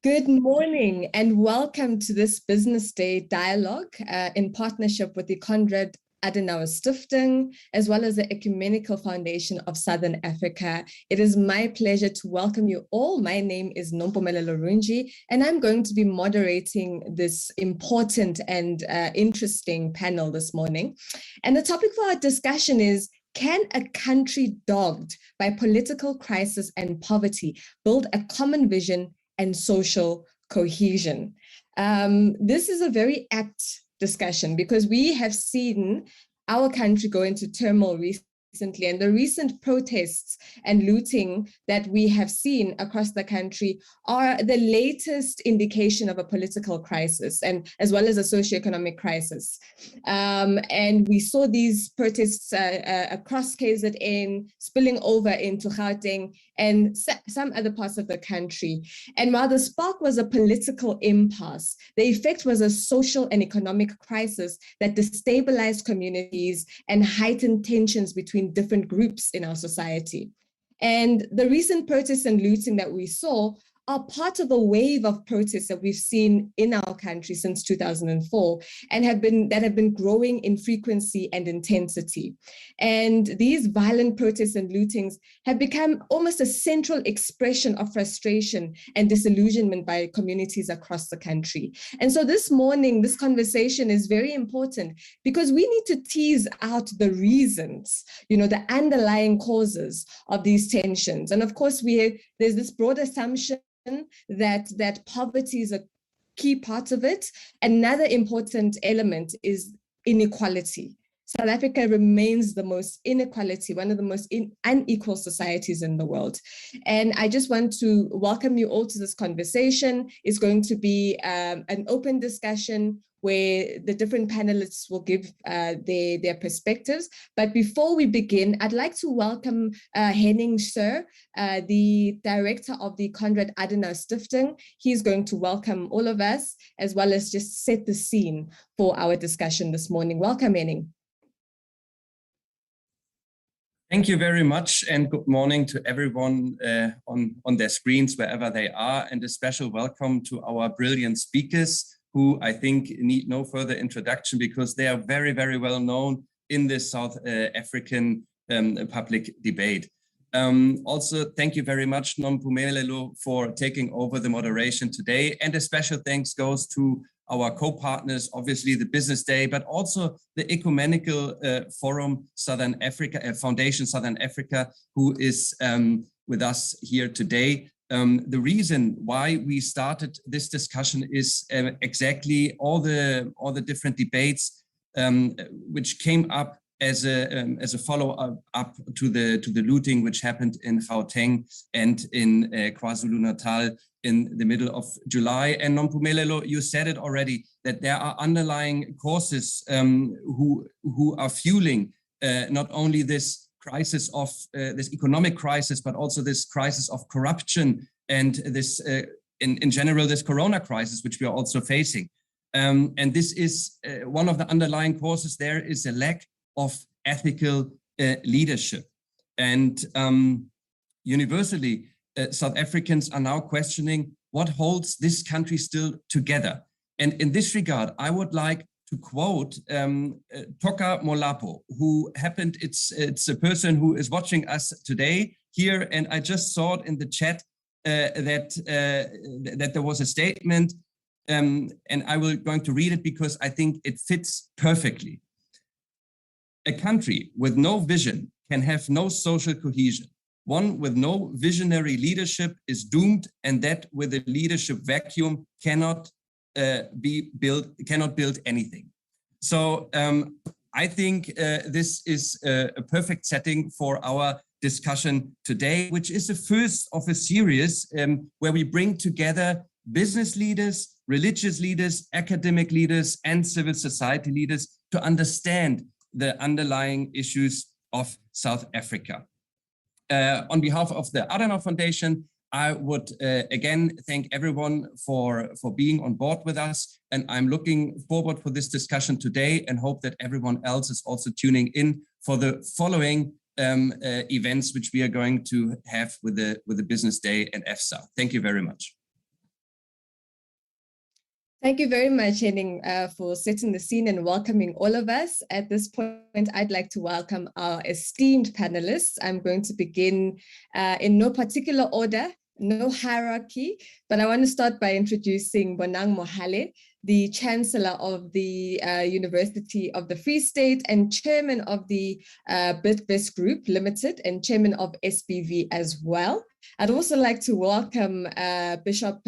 Good morning and welcome to this Business Day dialogue in partnership with the Konrad Adenauer Stiftung, as well as the Ecumenical Foundation of Southern Africa. It is my pleasure to welcome you all. My name is Nompumelelo Runji, and I'm going to be moderating this important and interesting panel this morning. And the topic for our discussion is, can a country dogged by political crisis and poverty build a common vision and social cohesion? This is a very apt discussion because we have seen our country go into turmoil recently, and the recent protests and looting that we have seen across the country are the latest indication of a political crisis, and as well as a socioeconomic crisis. And we saw these protests across KZN spilling over into Gauteng and some other parts of the country. And while the spark was a political impasse, the effect was a social and economic crisis that destabilized communities and heightened tensions between different groups in our society. And the recent protests and looting that we saw are part of a wave of protests that we've seen in our country since 2004 and have been growing in frequency and intensity. And these violent protests and lootings have become almost a central expression of frustration and disillusionment by communities across the country. And so this morning, this conversation is very important because we need to tease out the reasons, the underlying causes of these tensions. And of course, there's this broad assumption that poverty is a key part of it. Another important element is inequality. South Africa remains the most one of the most unequal societies in the world. And I just want to welcome you all to this conversation. It's going to be an open discussion where the different panelists will give their perspectives. But before we begin, I'd like to welcome Henning Sir, the director of the Konrad Adenauer Stiftung. He's going to welcome all of us, as well as just set the scene for our discussion this morning. Welcome, Henning. Thank you very much, and good morning to everyone on their screens, wherever they are, and a special welcome to our brilliant speakers, who I think need no further introduction because they are very, very well known in the South African public debate. Also, thank you very much, Nompumelelo, for taking over the moderation today. And a special thanks goes to our co-partners, obviously the Business Day, but also the Ecumenical Forum Southern Africa, Foundation Southern Africa, who is with us here today. The reason why we started this discussion is exactly all the different debates which came up as a follow-up to the looting which happened in Gauteng and in KwaZulu-Natal in the middle of July. And Nompumelelo, you said it already, that there are underlying causes who are fueling not only this crisis of this economic crisis, but also this crisis of corruption and this, in general, this corona crisis, which we are also facing. And this is one of the underlying causes. There is a lack of ethical leadership. And universally, South Africans are now questioning what holds this country still together. And in this regard, I would like to quote Toka Molapo, who happened, it's a person who is watching us today here, and I just saw it in the chat that there was a statement, and I will going to read it because I think it fits perfectly. A country with no vision can have no social cohesion. One with no visionary leadership is doomed, and that with a leadership vacuum cannot build anything. So I think this is a perfect setting for our discussion today, which is the first of a series where we bring together business leaders, religious leaders, academic leaders, and civil society leaders to understand the underlying issues of South Africa. On behalf of the Adenauer Foundation, I would again thank everyone for being on board with us, and I'm looking forward for this discussion today and hope that everyone else is also tuning in for the following events which we are going to have with the Business Day and EFSA. Thank you very much. Thank you very much, Henning, for setting the scene and welcoming all of us. At this point, I'd like to welcome our esteemed panelists. I'm going to begin in no particular order, no hierarchy, but I want to start by introducing Bonang Mohale, the Chancellor of the University of the Free State and Chairman of the Bidvest Group Limited and Chairman of SBV as well. I'd also like to welcome Bishop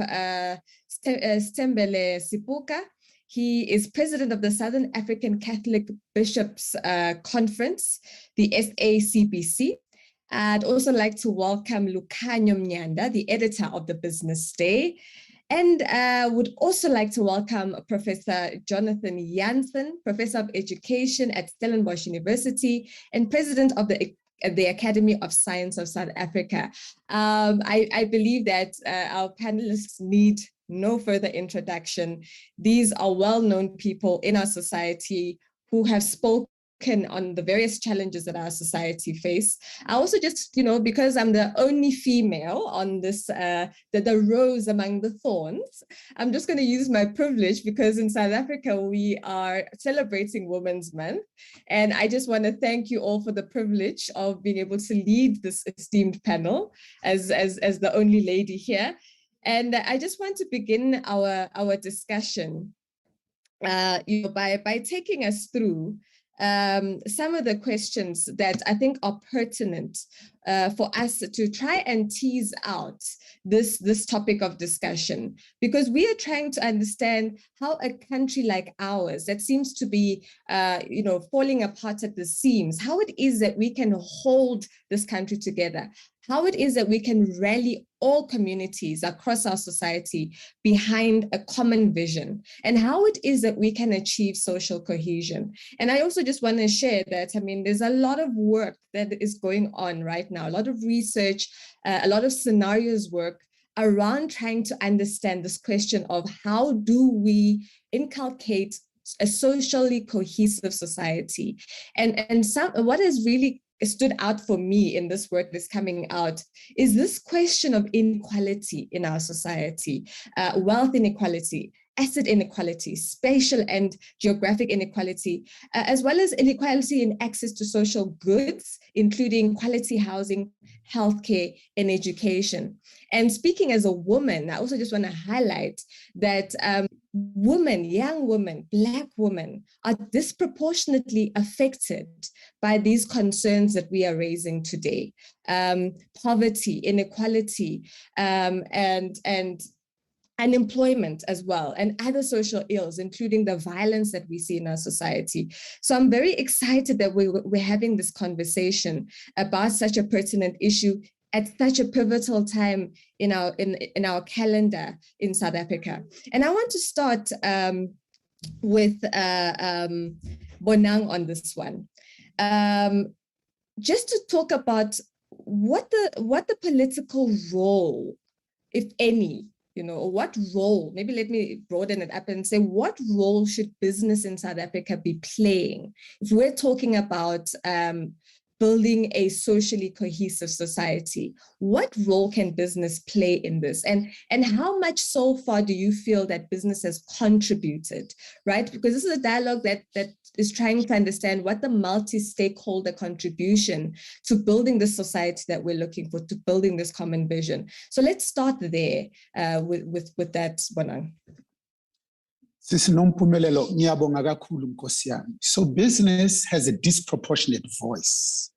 Stembele Sipuka. He is President of the Southern African Catholic Bishops Conference, the SACBC. I'd also like to welcome Lukhanyo Mnyanda, the editor of the Business Day. And would also like to welcome Professor Jonathan Jansen, Professor of Education at Stellenbosch University and President of the Academy of Science of South Africa. I believe that our panelists need no further introduction. These are well-known people in our society who have spoken on the various challenges that our society face. I also just, because I'm the only female on this, the rose among the thorns, I'm just going to use my privilege because in South Africa, we are celebrating Women's Month. And I just want to thank you all for the privilege of being able to lead this esteemed panel as the only lady here. And I just want to begin our discussion by taking us through some of the questions that I think are pertinent for us to try and tease out this topic of discussion, because we are trying to understand how a country like ours that seems to be, falling apart at the seams, how it is that we can hold this country together, how it is that we can rally all communities across our society behind a common vision, and how it is that we can achieve social cohesion. And I also just want to share that, there's a lot of work that is going on right now, a lot of research, a lot of scenarios work around trying to understand this question of how do we inculcate a socially cohesive society. And what has really stood out for me in this work that's coming out is this question of inequality in our society, wealth inequality, asset inequality, spatial and geographic inequality, as well as inequality in access to social goods, including quality housing, healthcare, and education. And speaking as a woman, I also just want to highlight that women, young women, Black women are disproportionately affected by these concerns that we are raising today. Poverty, inequality, and unemployment as well, and other social ills, including the violence that we see in our society. So I'm very excited that we're having this conversation about such a pertinent issue at such a pivotal time in our calendar in South Africa. And I want to start with Bonang on this one, just to talk about what the political role, if any, what role, maybe let me broaden it up and say, what role should business in South Africa be playing if we're talking about building a socially cohesive society? What role can business play in this? And how much so far do you feel that business has contributed, right? Because this is a dialogue that is trying to understand what the multi-stakeholder contribution to building the society that we're looking for, to building this common vision. So let's start there with that, Bonang. So business has a disproportionate voice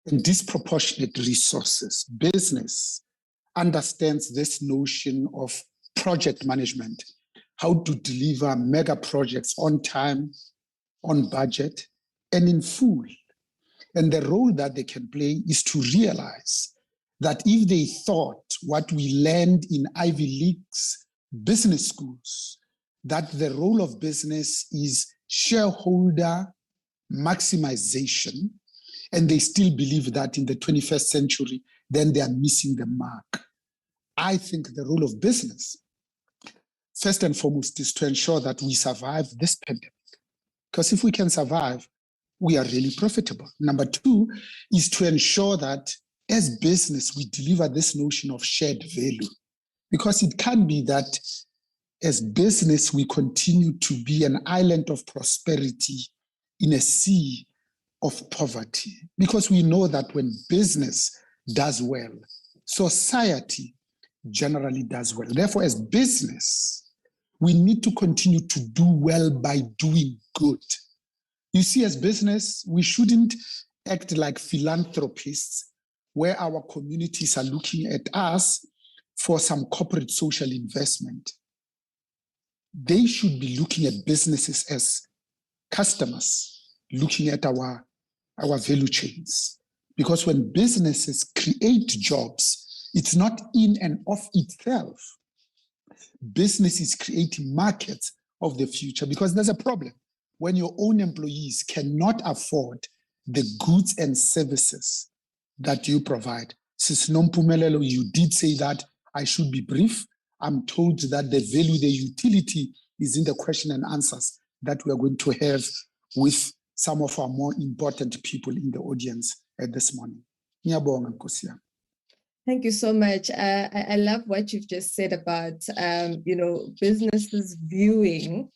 and disproportionate resources. Business understands this notion of project management, how to deliver mega projects on time, on budget, and in full. And the role that they can play is to realize that if they thought what we learned in Ivy League's business schools, that the role of business is shareholder maximization, and they still believe that in the 21st century, then they are missing the mark. I think the role of business, first and foremost, is to ensure that we survive this pandemic. Because if we can survive, we are really profitable. Number two is to ensure that as business, we deliver this notion of shared value, because it can be that as business, we continue to be an island of prosperity in a sea of poverty, because we know that when business does well, society generally does well. Therefore, as business, we need to continue to do well by doing good. You see, as business, we shouldn't act like philanthropists where our communities are looking at us for some corporate social investment. They should be looking at businesses as customers, looking at our value chains. Because when businesses create jobs, it's not in and of itself. Business is creating markets of the future, because there's a problem. When your own employees cannot afford the goods and services that you provide. Sis Nompumelelo, you did say that I should be brief. I'm told that the value, the utility is in the question and answers that we are going to have with some of our more important people in the audience this morning. Thank you so much. I love what you've just said about, businesses viewing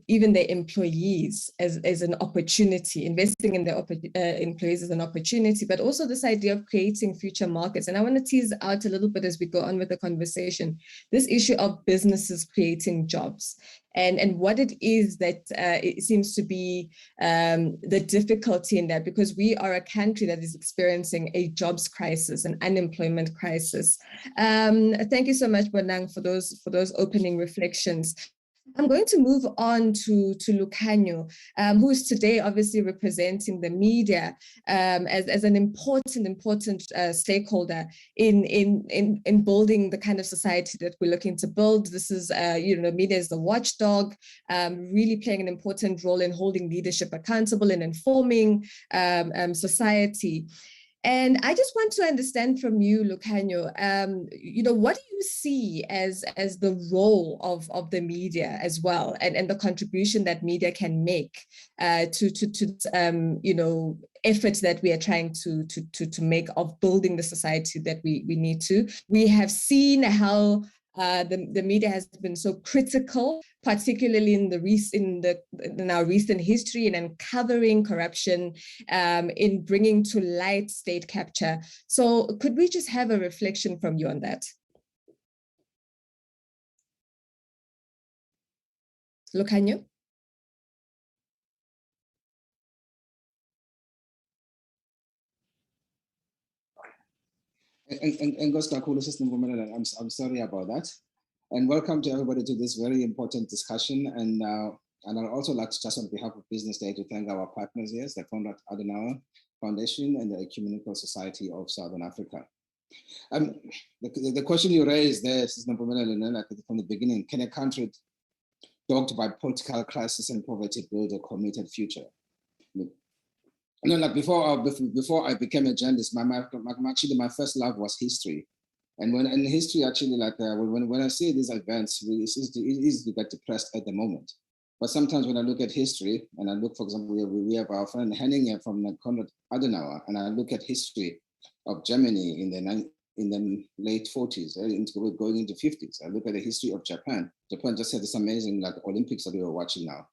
even their employees as an opportunity, investing in their employees as an opportunity, but also this idea of creating future markets. And I want to tease out a little bit as we go on with the conversation, this issue of businesses creating jobs and what it is that it seems to be the difficulty in that, because we are a country that is experiencing a jobs crisis, an unemployment crisis. Thank you so much, Bonang, for those opening reflections. I'm going to move on to Lukhanyo, who is today obviously representing the media as an important stakeholder in building the kind of society that we're looking to build. This is, media is the watchdog, really playing an important role in holding leadership accountable and informing society. And I just want to understand from you, Lukhanyo, what do you see as the role of the media as well, and the contribution that media can make to efforts that we are trying to make of building the society that we need to. We have seen how the media has been so critical, particularly in our recent history, in uncovering corruption, in bringing to light state capture. So could we just have a reflection from you on that? Lukhanyo? I'm sorry about that. And welcome to everybody to this very important discussion. And I'd also like to, just on behalf of Business Day, to thank our partners here, the Konrad Adenauer Foundation and the Ecumenical Society of Southern Africa. The question you raised there, from the beginning, can a country dogged by political crisis and poverty build a committed future? Before I became a journalist, my first love was history. And in history, actually, when I see these events, it's easy to get depressed at the moment. But sometimes when I look at history, and I look, for example, we have our friend Henning here from Konrad Adenauer, and I look at history of Germany in the late 40s, going into 50s. I look at the history of Japan. Japan just had this amazing Olympics that we were watching now.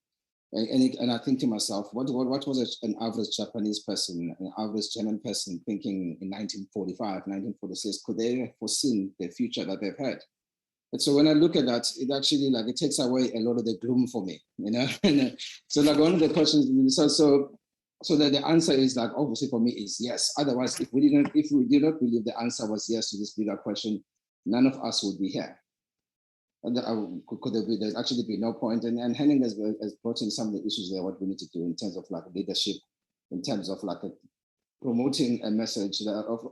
And I think to myself, what was an average Japanese person, an average German person thinking in 1945, 1946? Could they have foreseen the future that they've had? And so when I look at that, it actually it takes away a lot of the gloom for me, So one of the questions, so that the answer is obviously for me is yes. Otherwise, if we did not believe the answer was yes to this bigger question, none of us would be here. And there'd actually be no point. And Henning has brought in some of the issues there, what we need to do in terms of leadership, in terms of promoting a message,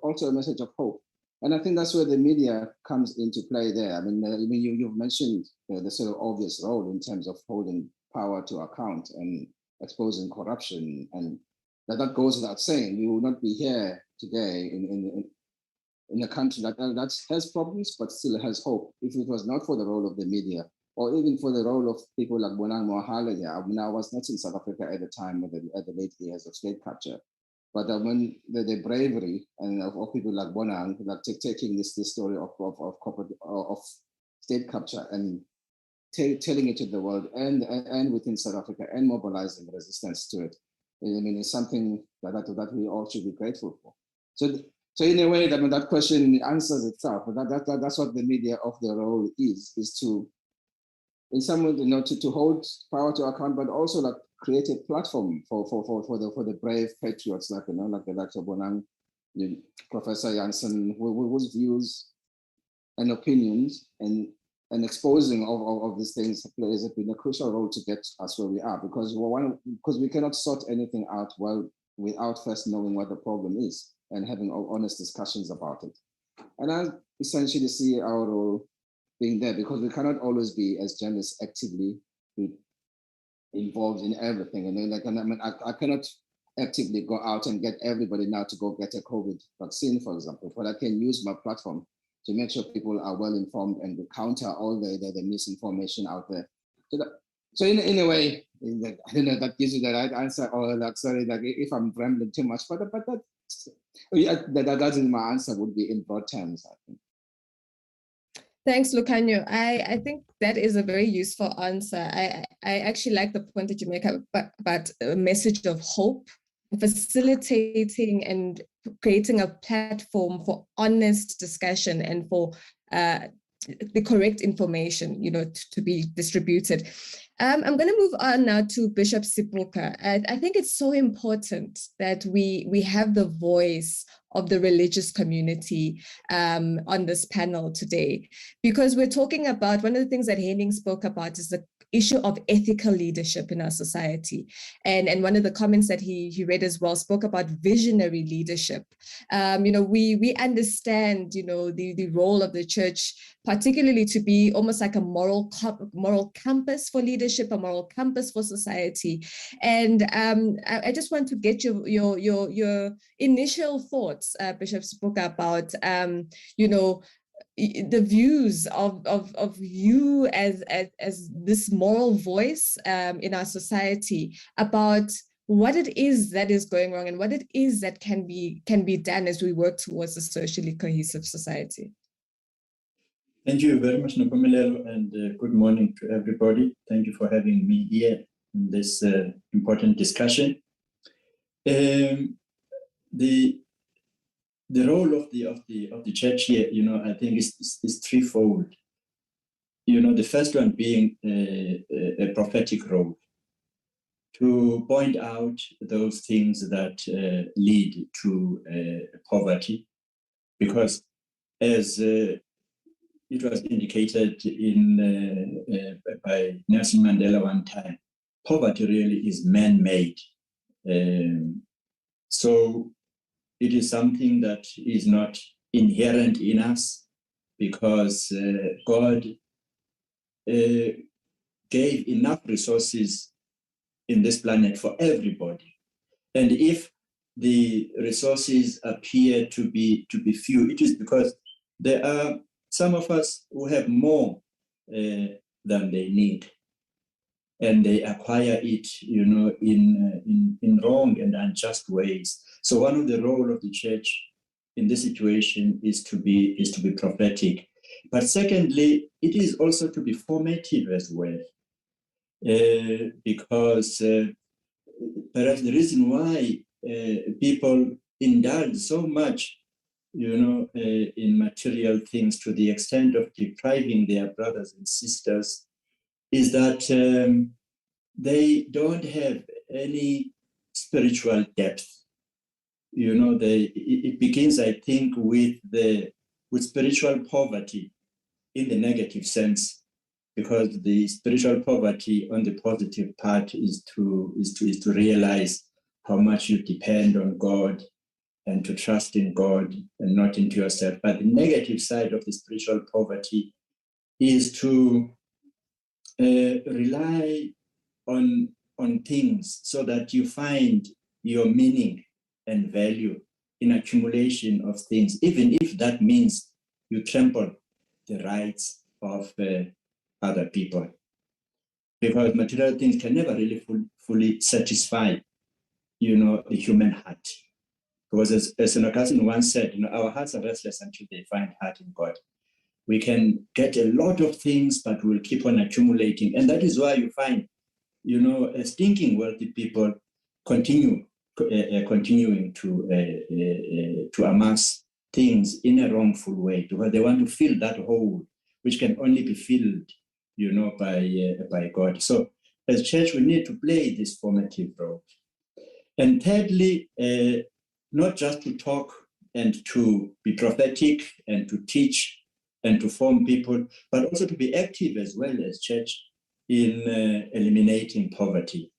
also a message of hope. And I think that's where the media comes into play there. I mean, you've mentioned the sort of obvious role in terms of holding power to account and exposing corruption. And that goes without saying. We will not be here today in a country that has problems, but still has hope, if it was not for the role of the media or even for the role of people like Bonang Mohale here. I mean, I was not in South Africa at the time at the late years of state capture, but when the bravery and of people like Bonang, like taking this story of state capture and telling it to the world and within South Africa and mobilizing resistance to it. I mean, it's something that we all should be grateful for. So in a way, that question answers itself. That's what the media of the role is to, in some way, to hold power to account, but also like create a platform for the brave patriots like the Dr. Bonang, Professor Jansen, whose views and opinions and exposing of these things has been a crucial role to get us where we are, because we cannot sort anything out without first knowing what the problem is and having honest discussions about it. And I essentially see our role being there, because we cannot always be, as journalists, actively be involved in everything. And I cannot actively go out and get everybody now to go get a COVID vaccine, for example, but I can use my platform to make sure people are well informed and counter all the misinformation out there. So in a way, I don't know if that gives you the right answer, or like, sorry, like if I'm rambling too much, but that's my answer would be in broad terms, I think. Thanks, Lucanio. I think that is a very useful answer. I actually like the point that you make about a message of hope, facilitating and creating a platform for honest discussion and for the correct information, to be distributed. I'm going to move on now to Bishop Sibuka. I think it's so important that we have the voice of the religious community on this panel today, because we're talking about, one of the things that Henning spoke about is the issue of ethical leadership in our society. And one of the comments that he read as well spoke about visionary leadership. We understand, the role of the church, particularly to be almost like a moral compass for leadership, a moral compass for society. And I just want to get your initial thoughts, Bishop Sibuka, about the views of you as this moral voice in our society about what it is that is going wrong and what it is that can be done as we work towards a socially cohesive society. Thank you very much, Nkomelelo, and good morning to everybody. Thank you for having me here in this important discussion. The role of the church here, I think is threefold. The first one being a prophetic role, to point out those things that lead to poverty, because as it was indicated by Nelson Mandela one time, poverty really is man-made. So it is something that is not inherent in us, because God gave enough resources in this planet for everybody. And if the resources appear to be few, it is because there are some of us who have more than they need, and they acquire it, in wrong and unjust ways. So one of the role of the church in this situation is to be prophetic. But secondly, it is also to be formative as well, because perhaps the reason why people indulge so much, in material things to the extent of depriving their brothers and sisters, is that they don't have any spiritual depth. It begins, I think, with spiritual poverty in the negative sense, because the spiritual poverty on the positive part is to realize how much you depend on God and to trust in God and not into yourself. But the negative side of the spiritual poverty is to rely on things so that you find your meaning and value in accumulation of things, even if that means you trample the rights of other people. Because material things can never really fully satisfy, the human heart. Because as an Augustine once said, our hearts are restless until they find heart in God. We can get a lot of things, but we'll keep on accumulating. And that is why you find, stinking wealthy people continuing to amass things in a wrongful way, because they want to fill that hole, which can only be filled, by God. So as church, we need to play this formative role. And thirdly, not just to talk and to be prophetic and to teach and to form people, but also to be active as well as church in eliminating poverty.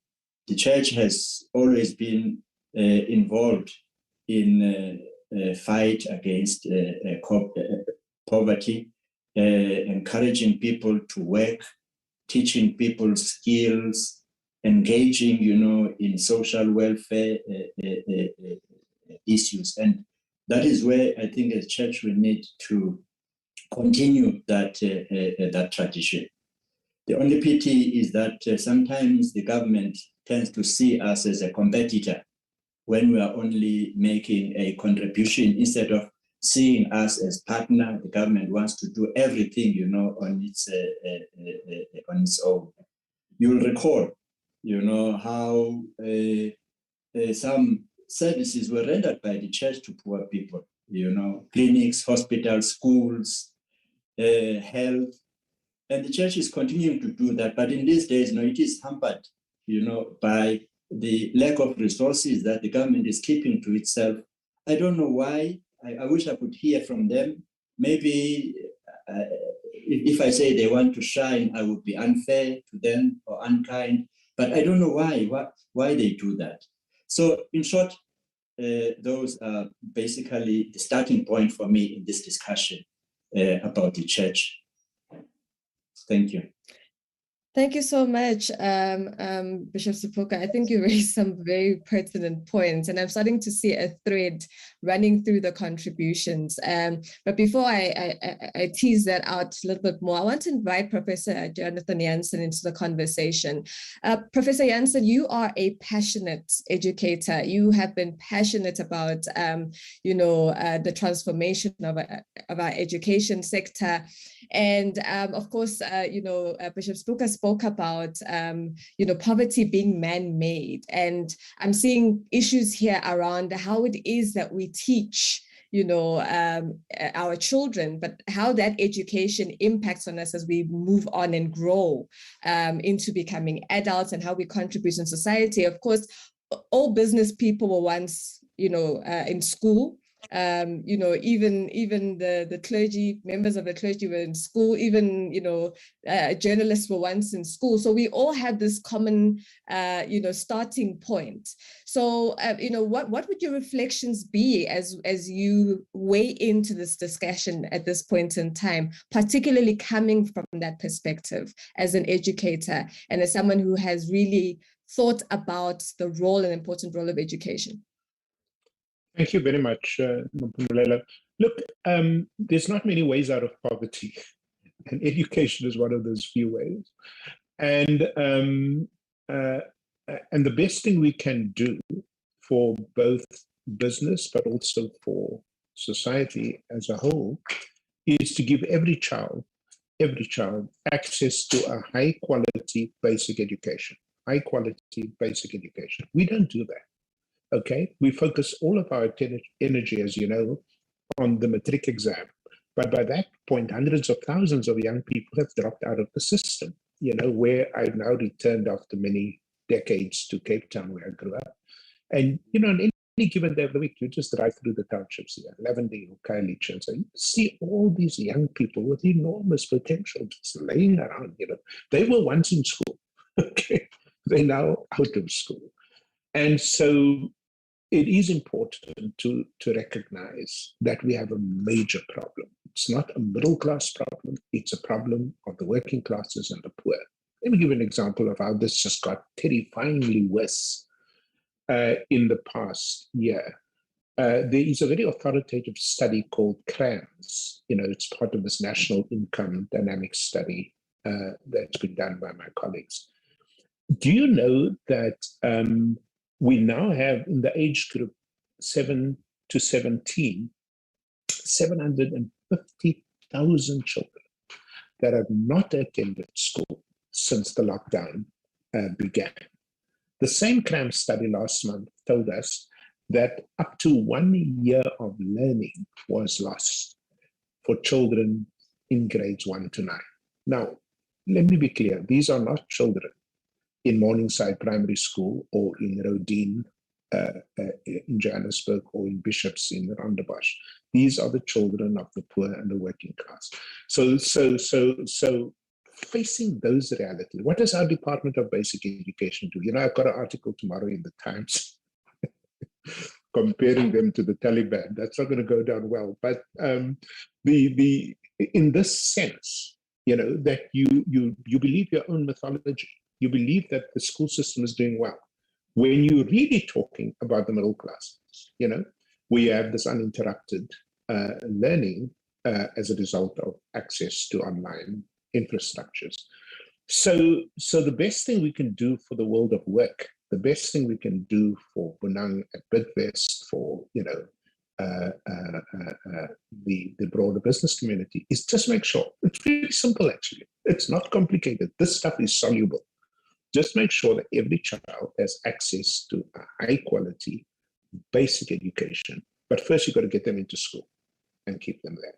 The church has always been involved in a fight against poverty, encouraging people to work, teaching people skills, engaging, in social welfare issues. And that is where I think as church we need to continue that tradition. The only pity is that sometimes the government tends to see us as a competitor when we are only making a contribution instead of seeing us as partner. The government wants to do everything, on its own. You'll recall, how some services were rendered by the church to poor people, clinics, hospitals, schools, health. And the church is continuing to do that. But in these days, it is hampered, by the lack of resources that the government is keeping to itself. I don't know why. I wish I could hear from them. Maybe if I say they want to shine, I would be unfair to them or unkind. But I don't know why they do that. So in short, those are basically the starting point for me in this discussion about the church. Thank you. Thank you so much, Bishop Sepoka. I think you raised some very pertinent points, and I'm starting to see a thread running through the contributions. But before I tease that out a little bit more, I want to invite Professor Jonathan Jansen into the conversation. Professor Jansen, you are a passionate educator. You have been passionate about, the transformation of our education sector. And of course, Bishop Sepoka spoke about, poverty being man-made. And I'm seeing issues here around how it is that we teach, our children, but how that education impacts on us as we move on and grow into becoming adults and how we contribute in society. Of course, all business people were once, in school. Even the clergy, members of the clergy were in school, even, journalists were once in school. So we all have this common, starting point. So, what would your reflections be as you weigh into this discussion at this point in time, particularly coming from that perspective as an educator and as someone who has really thought about the role and important role of education? Thank you very much, Mpumelelo. Look, there's not many ways out of poverty, and education is one of those few ways. And the best thing we can do for both business, but also for society as a whole, is to give every child access to a high quality basic education. High quality basic education. We don't do that. Okay, we focus all of our energy, as you know, on the matric exam. But by that point, hundreds of thousands of young people have dropped out of the system, where I've now returned after many decades to Cape Town, where I grew up. And, on any given day of the week, you just drive through the townships here, Lavendale, Khayelitsha, and so you see all these young people with enormous potential just laying around, They were once in school, okay? They're now out of school. And so it is important to recognize that we have a major problem. It's not a middle-class problem. It's a problem of the working classes and the poor. Let me give an example of how this just got terrifyingly worse in the past year. There is a very authoritative study called CRAMS. It's part of this National Income Dynamics Study that's been done by my colleagues. Do you know that we now have in the age group 7 to 17, 750,000 children that have not attended school since the lockdown began. The same CRAM study last month told us that up to 1 year of learning was lost for children in grades 1 to 9. Now, let me be clear, these are not children in Morningside Primary School or in Rodin in Johannesburg or in Bishops in Rondebosch. These are the children of the poor and the working class. So facing those realities, what does our Department of Basic Education do? You know, I've got an article tomorrow in the Times comparing them to the Taliban. That's not going to go down well. But in this sense, you know, that you believe your own mythology. You believe that the school system is doing well. When you're really talking about the middle class, you know, we have this uninterrupted learning as a result of access to online infrastructures. So the best thing we can do for the world of work, the best thing we can do for Bonang at Bidvest, for, you know, the broader business community is just make sure, it's really simple actually. It's not complicated. This stuff is soluble. Just make sure that every child has access to a high quality basic education. But first you've got to get them into school and keep them there.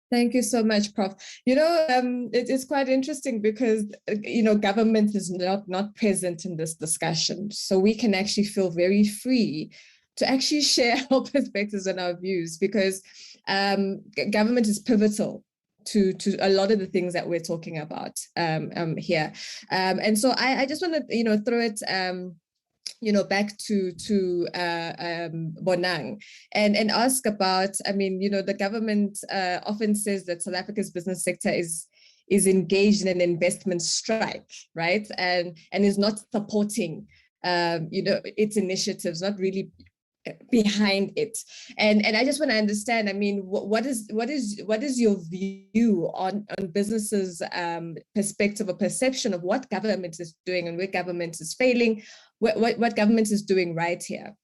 Thank you so much, Prof. You know, it is quite interesting because, you know, government is not present in this discussion. So we can actually feel very free to actually share our perspectives and our views because government is pivotal to a lot of the things that we're talking about here. And so I just want to, you know, throw it you know, back to Bonang and ask about, I mean, you know, the government often says that South Africa's business sector is engaged in an investment strike, right? And is not supporting, you know, its initiatives, not really behind it. And I just want to understand, I mean, what is your view on businesses' perspective or perception of what government is doing and where government is failing, what government is doing right here?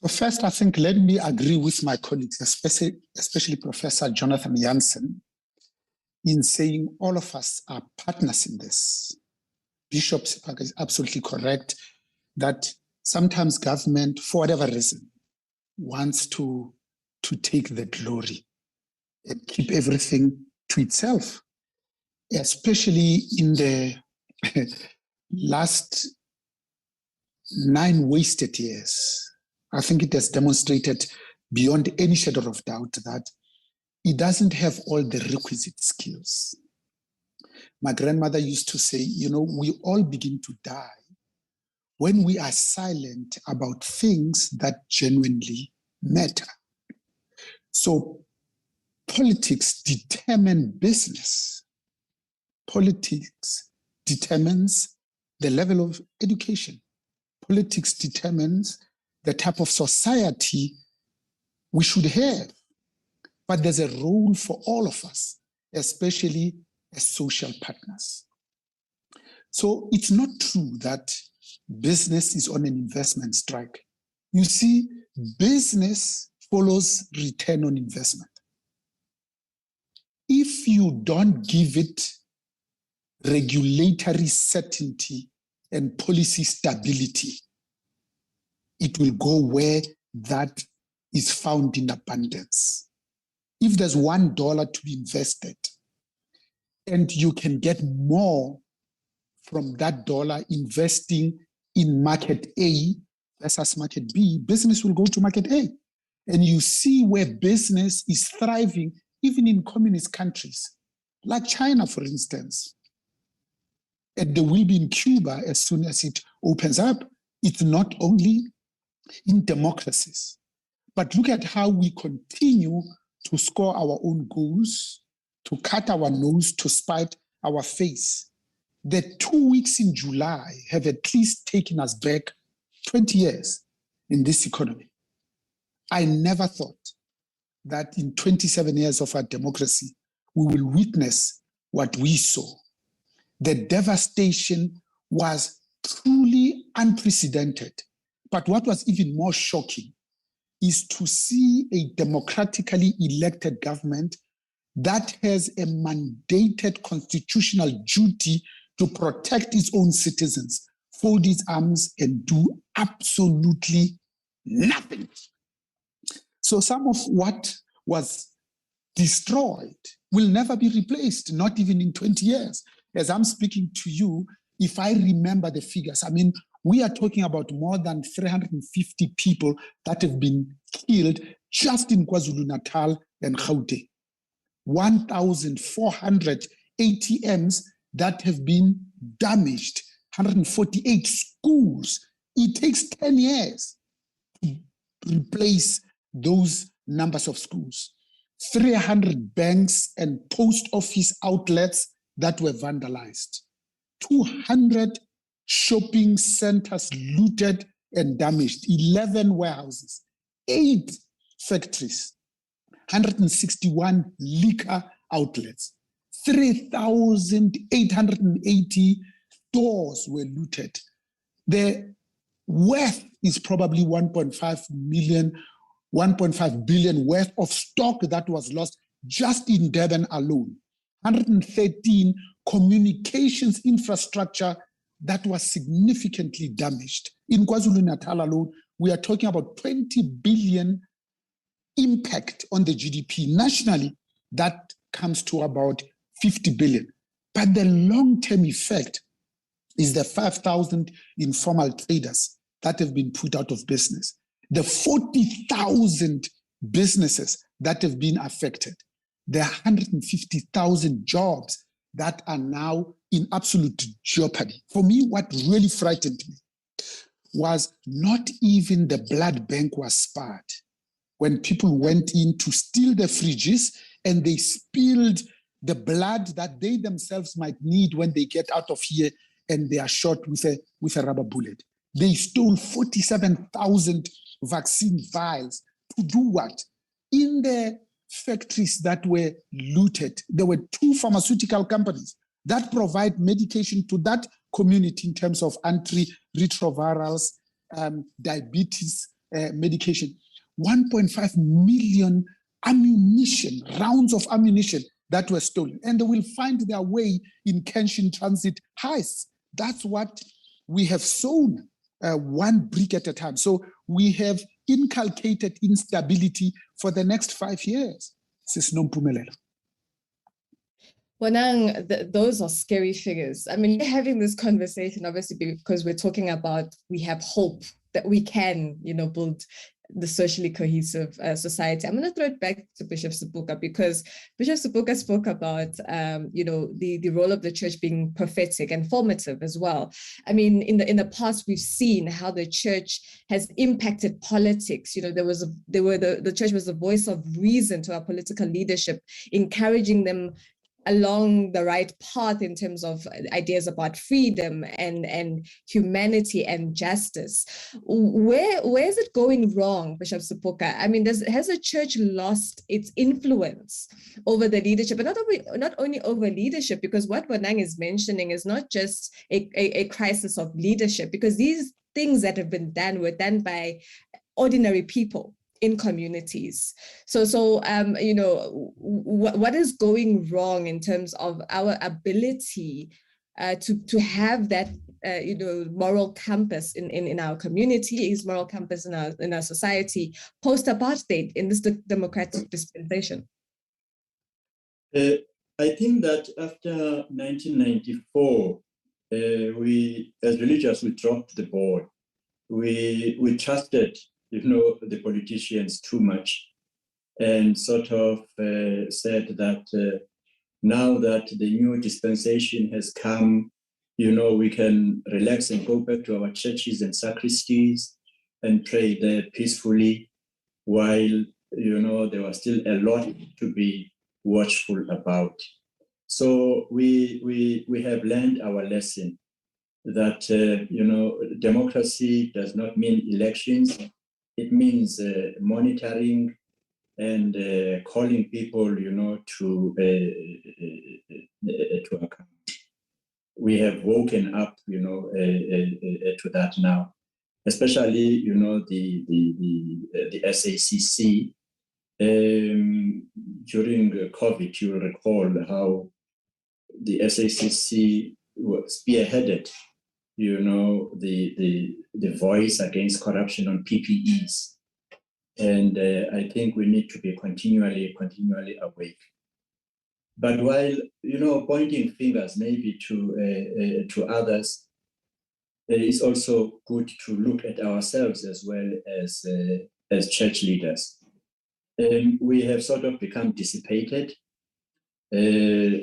Well, first, I think let me agree with my colleagues, especially Professor Jonathan Jansen, in saying all of us are partners in this. Bishop Sipaka is absolutely correct that sometimes government, for whatever reason, wants to take the glory and keep everything to itself, especially in the last 9 wasted years. I think it has demonstrated beyond any shadow of doubt that it doesn't have all the requisite skills. My grandmother used to say, you know, we all begin to die when we are silent about things that genuinely matter. So politics determine business. Politics determines the level of education. Politics determines the type of society we should have. But there's a role for all of us, especially as social partners. So it's not true that business is on an investment strike. You see, business follows return on investment. If you don't give it regulatory certainty and policy stability, it will go where that is found in abundance. If there's $1 to be invested and you can get more from that dollar investing in market A versus market B, business will go to market A. And you see where business is thriving, even in communist countries, like China, for instance. And there will be in Cuba as soon as it opens up. It's not only in democracies, but look at how we continue to score our own goals, to cut our nose, to spite our face. The 2 weeks in July have at least taken us back 20 years in this economy. I never thought that in 27 years of our democracy, we will witness what we saw. The devastation was truly unprecedented. But what was even more shocking is to see a democratically elected government that has a mandated constitutional duty to protect its own citizens, fold its arms and do absolutely nothing. So some of what was destroyed will never be replaced, not even in 20 years. As I'm speaking to you, if I remember the figures, I mean, we are talking about more than 350 people that have been killed just in KwaZulu-Natal and Gauteng. 1,400 ATMs that have been damaged, 148 schools. It takes 10 years to replace those numbers of schools. 300 banks and post office outlets that were vandalized. 200 shopping centers looted and damaged. 11 warehouses, 8 factories, 161 liquor outlets, 3,880 stores were looted. The worth is probably 1.5 billion worth of stock that was lost just in Durban alone. 113 communications infrastructure that was significantly damaged. In KwaZulu-Natal alone, we are talking about 20 billion impact on the GDP. Nationally, that comes to about 50 billion. But the long-term effect is the 5,000 informal traders that have been put out of business, the 40,000 businesses that have been affected, the 150,000 jobs that are now in absolute jeopardy. For me, what really frightened me was not even the blood bank was spared. When people went in to steal the fridges and they spilled the blood that they themselves might need when they get out of here and they are shot with a rubber bullet. They stole 47,000 vaccine vials to do what? In the factories that were looted, there were 2 pharmaceutical companies that provide medication to that community in terms of antiretrovirals, diabetes medication. 1.5 million ammunition, rounds of ammunition that were stolen. And they will find their way in Kenshin transit heists. That's what we have sown, one brick at a time. So we have inculcated instability for the next 5 years. Bonang, those are scary figures. I mean, we're having this conversation, obviously, because we're talking about we have hope that we can, build the socially cohesive society. I'm going to throw it back to Bishop Sepuka, because Bishop Sepuka spoke about, the role of the church being prophetic and formative as well. I mean, in the past, we've seen how the church has impacted politics. The church was the voice of reason to our political leadership, encouraging them along the right path in terms of ideas about freedom and humanity and justice. Where is it going wrong, Bishop Sepuka? I mean, has the church lost its influence over the leadership, but not only over leadership, because what Bonang is mentioning is not just a crisis of leadership, because these things that have been done were done by ordinary people in communities. So what is going wrong in terms of our ability to have that moral compass in our communities, moral compass in our society post apartheid in this democratic dispensation? I think that after 1994, we as religious, we dropped the ball. We trusted the politicians too much, and sort of said that now that the new dispensation has come, we can relax and go back to our churches and sacristies and pray there peacefully, while, there was still a lot to be watchful about. So we have learned our lesson that, democracy does not mean elections. It means monitoring and calling people, to account. We have woken up, to that now, especially, the SACC. During COVID, you'll recall how the SACC was spearheaded, the voice against corruption on PPEs. And I think we need to be continually awake. But while, pointing fingers maybe to others, it's also good to look at ourselves as well as church leaders. We have sort of become dissipated.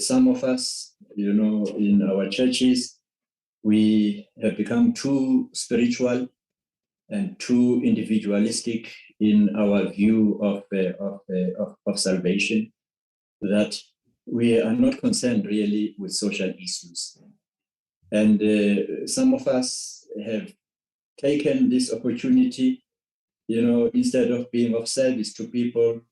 Some of us, in our churches, we have become too spiritual and too individualistic in our view of salvation, that we are not concerned really with social issues. And some of us have taken this opportunity, instead of being of service to people,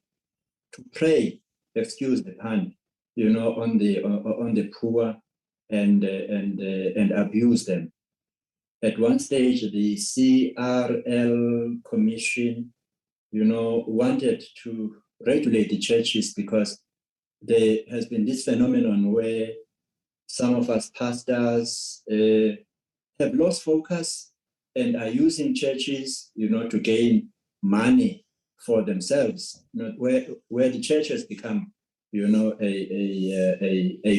to pray, excuse the pun, on the poor and abuse them. At one stage, the CRL Commission, wanted to regulate the churches because there has been this phenomenon where some of us pastors have lost focus and are using churches, to gain money for themselves, where the church has become, a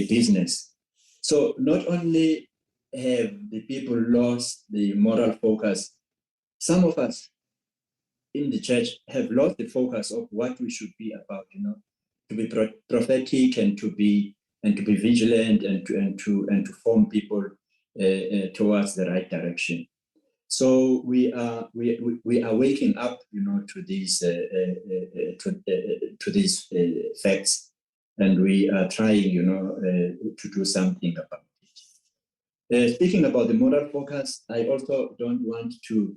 business. So not only have the people lost the moral focus, some of us in the church have lost the focus of what we should be about, to be prophetic and to be vigilant and to form people towards the right direction. So we are waking up, to these facts, and we are trying, to do something about it. Speaking about the moral focus, I also don't want to,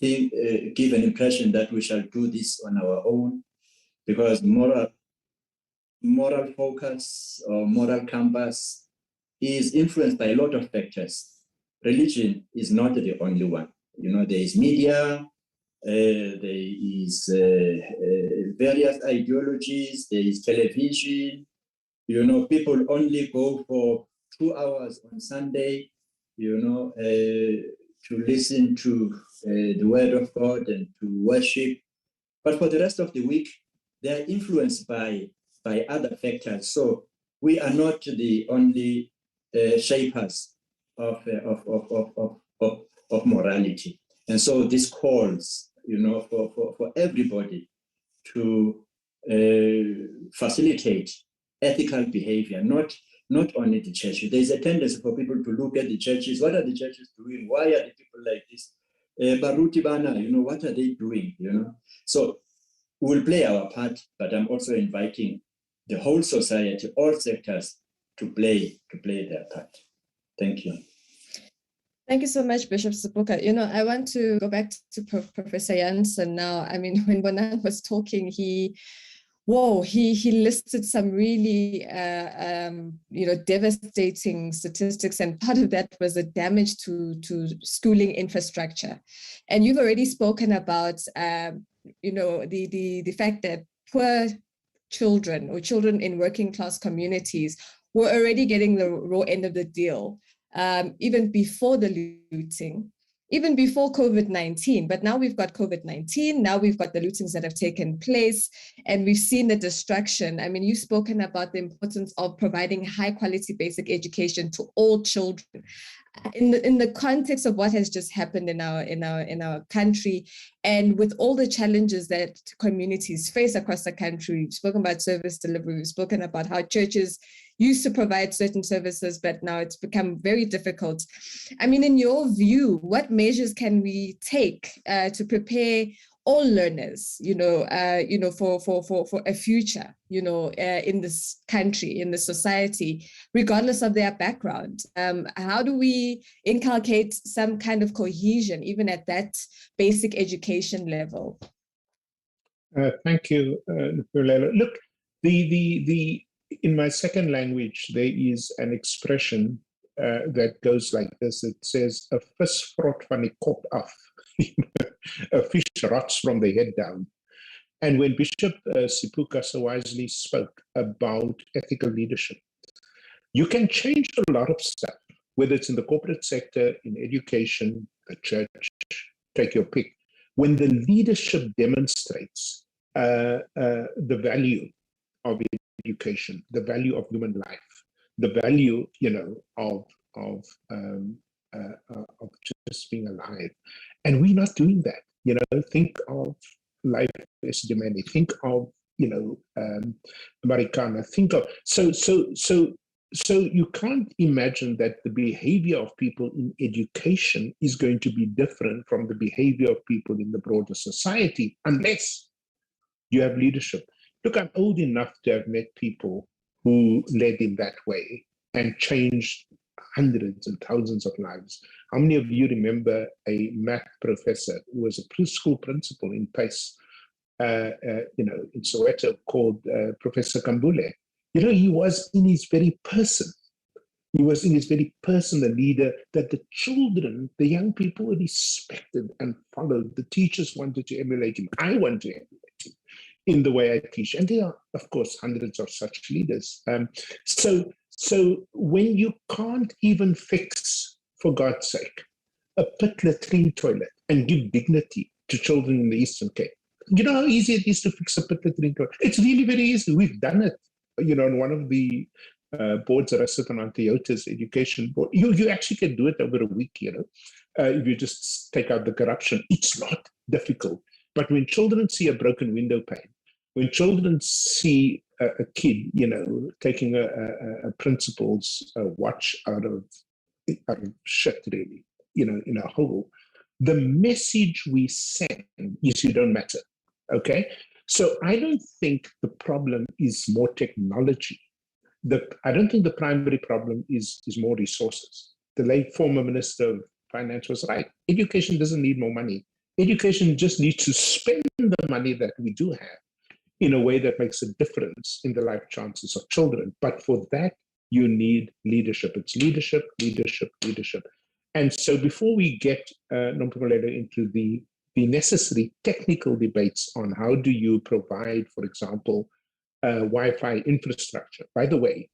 give an impression that we shall do this on our own, because moral focus or moral compass is influenced by a lot of factors. Religion is not the only one. There is media, there is various ideologies, there is television. People only go for 2 hours on Sunday, to listen to the word of God and to worship. But for the rest of the week, they are influenced by other factors. So we are not the only shapers of morality. And so this calls, for everybody to facilitate ethical behavior, not only the church. There's a tendency for people to look at the churches. What are the churches doing? Why are the people like this? Baruti Bana, what are they doing? So we'll play our part, but I'm also inviting the whole society, all sectors, to play their part. Thank you. Thank you so much, Bishop Sepuka. I want to go back to Professor Jansen now. I mean, when Bonang was talking, he listed some really, devastating statistics, and part of that was the damage to schooling infrastructure. And you've already spoken about, the fact that poor children or children in working class communities were already getting the raw end of the deal. Even before the looting, even before COVID-19. But now we've got COVID-19, now we've got the lootings that have taken place, and we've seen the destruction. I mean, you've spoken about the importance of providing high quality basic education to all children. In the context of what has just happened in our country, and with all the challenges that communities face across the country, we've spoken about service delivery, we've spoken about how churches used to provide certain services, but now it's become very difficult. I mean, in your view, what measures can we take to prepare all learners, for a future, in this country, in this society, regardless of their background? How do we inculcate some kind of cohesion, even at that basic education level? Thank you, Nupulela. Look, in my second language, there is an expression that goes like this. It says, "A vis vrot van die kop af." A fish rots from the head down. And when Bishop Sipuka so wisely spoke about ethical leadership, you can change a lot of stuff, whether it's in the corporate sector, in education, the church, take your pick. When the leadership demonstrates the value of education, the value of human life, the value, of just being alive, and we're not doing that. Think of life as humanity. Think of Americana. Think of so you can't imagine that the behavior of people in education is going to be different from the behavior of people in the broader society unless you have leadership. Look, I'm old enough to have met people who led in that way and changed hundreds and thousands of lives. How many of you remember a math professor who was a preschool principal in Pace, in Soweto, called Professor Kambule? He was in his very person. He was in his very person a leader that the children, the young people respected and followed. The teachers wanted to emulate him. I want to emulate him in the way I teach. And there are, of course, hundreds of such leaders. So when you can't even fix, for God's sake, a pit latrine toilet and give dignity to children in the Eastern Cape, you know how easy it is to fix a pit latrine toilet? It's really very easy. We've done it. On one of the boards that I sit on Toyota's education board, you actually can do it over a week, if you just take out the corruption. It's not difficult. But when children see a broken window pane, when children see a kid, taking a principal's watch out of shit, really, in a hole, the message we send is you don't matter, okay? So I don't think the problem is more technology. I don't think the primary problem is more resources. The late former Minister of Finance was right. Education doesn't need more money. Education just needs to spend the money that we do have in a way that makes a difference in the life chances of children. But for that, you need leadership. It's leadership, leadership, leadership. And so before we get Nompumelelo into the necessary technical debates on how do you provide, for example, Wi-Fi infrastructure. By the way,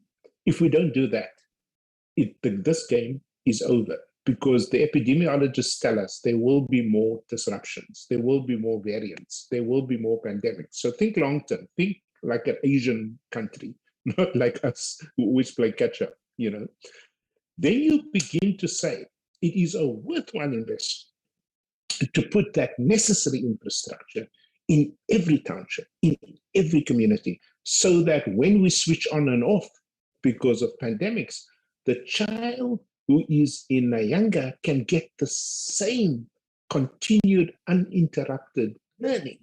if we don't do that, this game is over, because the epidemiologists tell us there will be more disruptions, there will be more variants, there will be more pandemics. So think long-term, think like an Asian country, not like us who always play catch-up, Then you begin to say it is a worthwhile investment to put that necessary infrastructure in every township, in every community, so that when we switch on and off because of pandemics, the child who is in Nyanga can get the same continued uninterrupted learning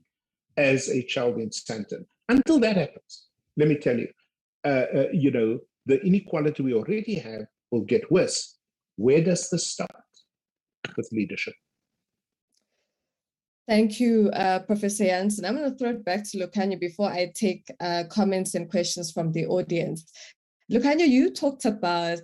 as a child in Stanton. Until that happens, let me tell you, the inequality we already have will get worse. Where does this start? With leadership. Thank you, Professor Jansen. I'm going to throw it back to Lukhanyo before I take comments and questions from the audience. Lukhanyo, you talked about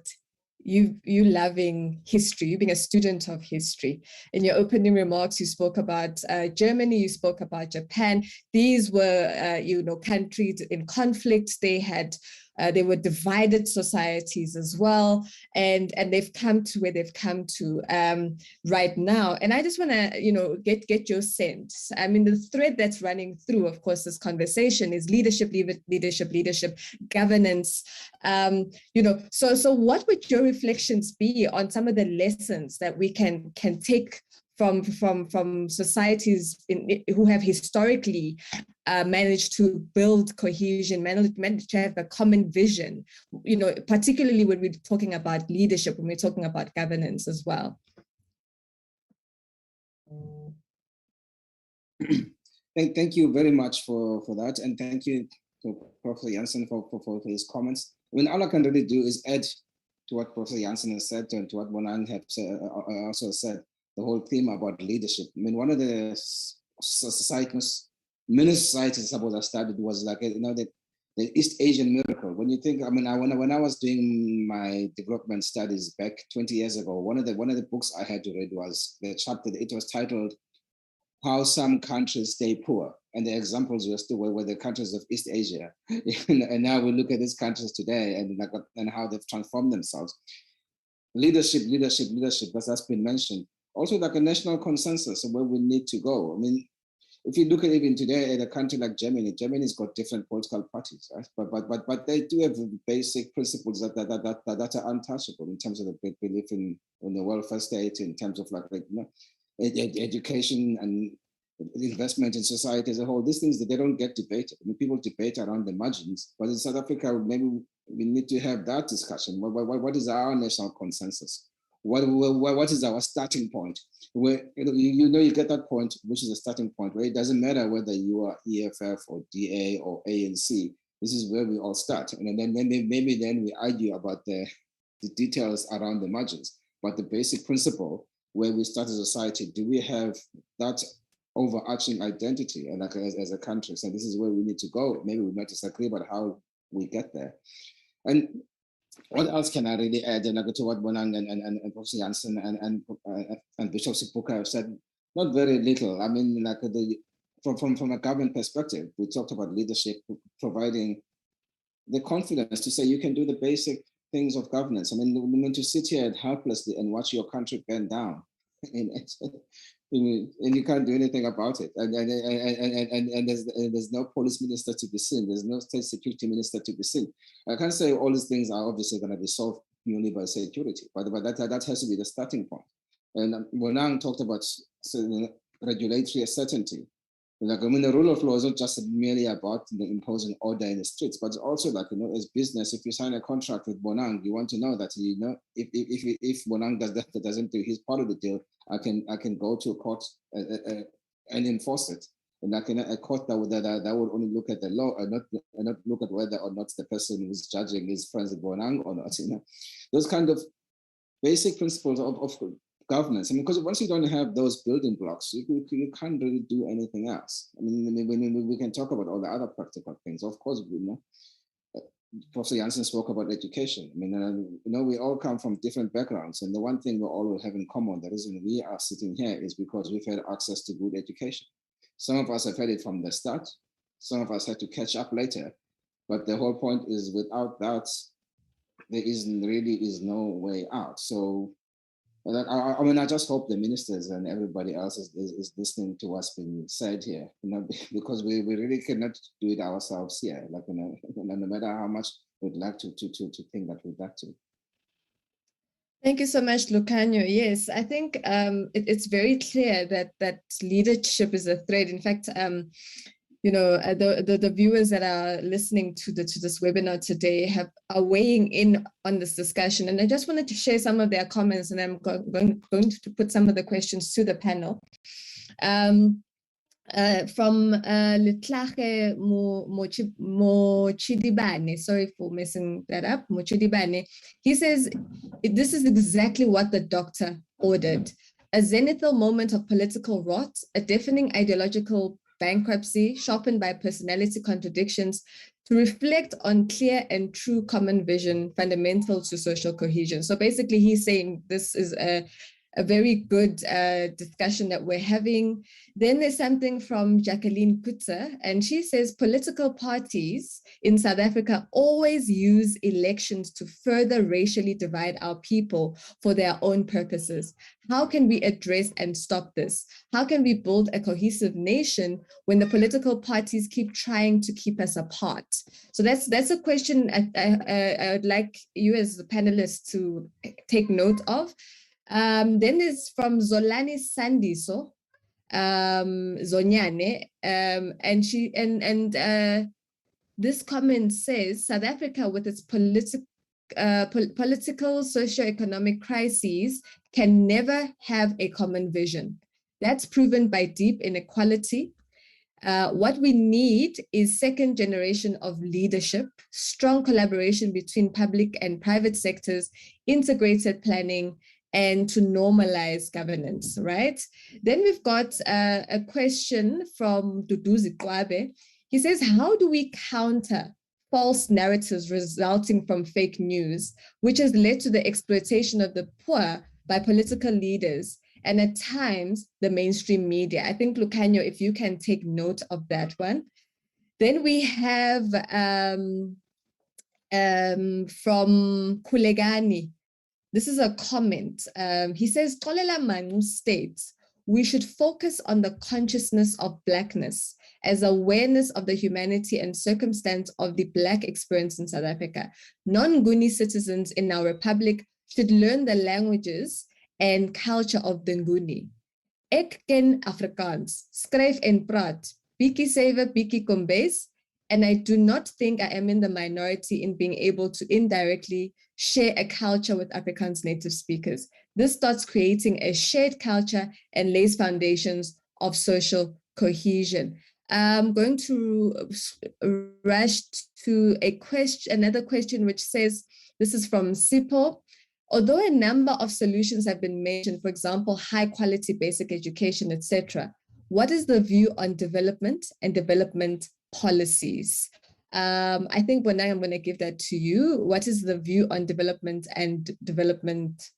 you loving history, you being a student of history. In your opening remarks, you spoke about Germany, you spoke about Japan. These were, countries in conflict. They were divided societies as well, and they've come to where they've come to right now. And I just want to, get your sense. I mean, the thread that's running through, of course, this conversation is leadership, governance. So what would your reflections be on some of the lessons that we can take from societies who have historically managed to build cohesion, managed to have a common vision, particularly when we're talking about leadership, when we're talking about governance as well? Thank you very much for that. And thank you to Professor Jansen for his comments. I mean, all I can really do is add to what Professor Jansen has said and to what Bonan also said, the whole theme about leadership. I mean, one of the society's many societies, suppose I studied, was like, the East Asian miracle. When you think, when I was doing my development studies back 20 years ago, one of the books I had to read was the chapter. It was titled "How Some Countries Stay Poor," and the examples were the countries of East Asia. And now we look at these countries today and how they've transformed themselves. Leadership, that's been mentioned. Also, like a national consensus of where we need to go. I mean, if you look at even today at a country like Germany, Germany's got different political parties, right? But they do have basic principles that are untouchable in terms of the belief in the welfare state, in terms of education and investment in society as a whole. These things that they don't get debated. I mean, people debate around the margins, but in South Africa, maybe we need to have that discussion. What is our national consensus? What is our starting point? Where you get that point, which is a starting point, where it doesn't matter whether you are EFF or DA or ANC. This is where we all start, and then maybe then we argue about the details around the margins. But the basic principle where we start as a society, do we have that overarching identity and as a country? So this is where we need to go. Maybe we might disagree about how we get there. And what else can I really add? And I go to what Bonang and Professor Jansen and Bishop Sipuka have said. Not very little. I mean, from a government perspective, we talked about leadership, providing the confidence to say you can do the basic things of governance. I mean, to sit here helplessly and watch your country burn down, and you can't do anything about it. And there's no police minister to be seen. There's no state security minister to be seen. I can't say all these things are obviously going to be solved purely by security, but that has to be the starting point. And Bonang talked about regulatory certainty. Like, I mean, the rule of law is not just merely about imposing order in the streets, but also as business, if you sign a contract with Bonang, you want to know that, if Bonang doesn't do his part of the deal, I can go to a court and enforce it. And a court that would only look at the law and not look at whether or not the person who's judging is friends with Bonang or not. Those kind of basic principles of governance. I mean, because once you don't have those building blocks, you can't really do anything else. I mean, we can talk about all the other practical things. Of course, Professor Jansen spoke about education. I mean, we all come from different backgrounds, and the one thing we all have in common, the reason we are sitting here, is because we've had access to good education. Some of us have had it from the start. Some of us had to catch up later. But the whole point is, without that, there is no way out. So, I mean, I just hope the ministers and everybody else is listening to what's being said here, because we really cannot do it ourselves here. No matter how much we'd like to think that we'd like to. Thank you so much, Lucanio. Yes, I think it's very clear that leadership is a thread. In fact, the viewers that are listening to this webinar today are weighing in on this discussion, and I just wanted to share some of their comments, and I'm going to put some of the questions to the panel. From Litlache Mochidibane, sorry for messing that up, Mochidibane, he says, this is exactly what the doctor ordered. A zenithal moment of political rot, a deafening ideological bankruptcy, sharpened by personality contradictions, to reflect on clear and true common vision, fundamental to social cohesion. So basically he's saying this is a very good discussion that we're having. Then there's something from Jacqueline Kutzer, and she says political parties in South Africa always use elections to further racially divide our people for their own purposes. How can we address and stop this? How can we build a cohesive nation when the political parties keep trying to keep us apart? So that's a question I would like you as the panelists to take note of. Then there's from Zolani Sandiso, Zonyane, and this comment says South Africa, with its political socio-economic crises, can never have a common vision. That's proven by deep inequality. What we need is second generation of leadership, strong collaboration between public and private sectors, integrated planning, and to normalize governance, right? Then we've got a question from Duduzi Kwabe. He says, how do we counter false narratives resulting from fake news, which has led to the exploitation of the poor by political leaders and at times the mainstream media? I think, Lucanio, if you can take note of that one. Then we have from Kulegani. This is a comment. He says, Xolela Manu states, we should focus on the consciousness of Blackness as awareness of the humanity and circumstance of the Black experience in South Africa. Non-Guni citizens in our republic should learn the languages and culture of the Nguni. Ek ken Afrikaans, skryf en praat, bietjie sewe, bietjie kombees, and I do not think I am in the minority in being able to indirectly share a culture with Afrikaans native speakers. This starts creating a shared culture and lays foundations of social cohesion. I'm going to rush to another question, which says, this is from Sipo. Although a number of solutions have been mentioned, for example, high quality basic education, etc., what is the view on development and development policies? I think, Bonang, I'm going to give that to you. What is the view on development and development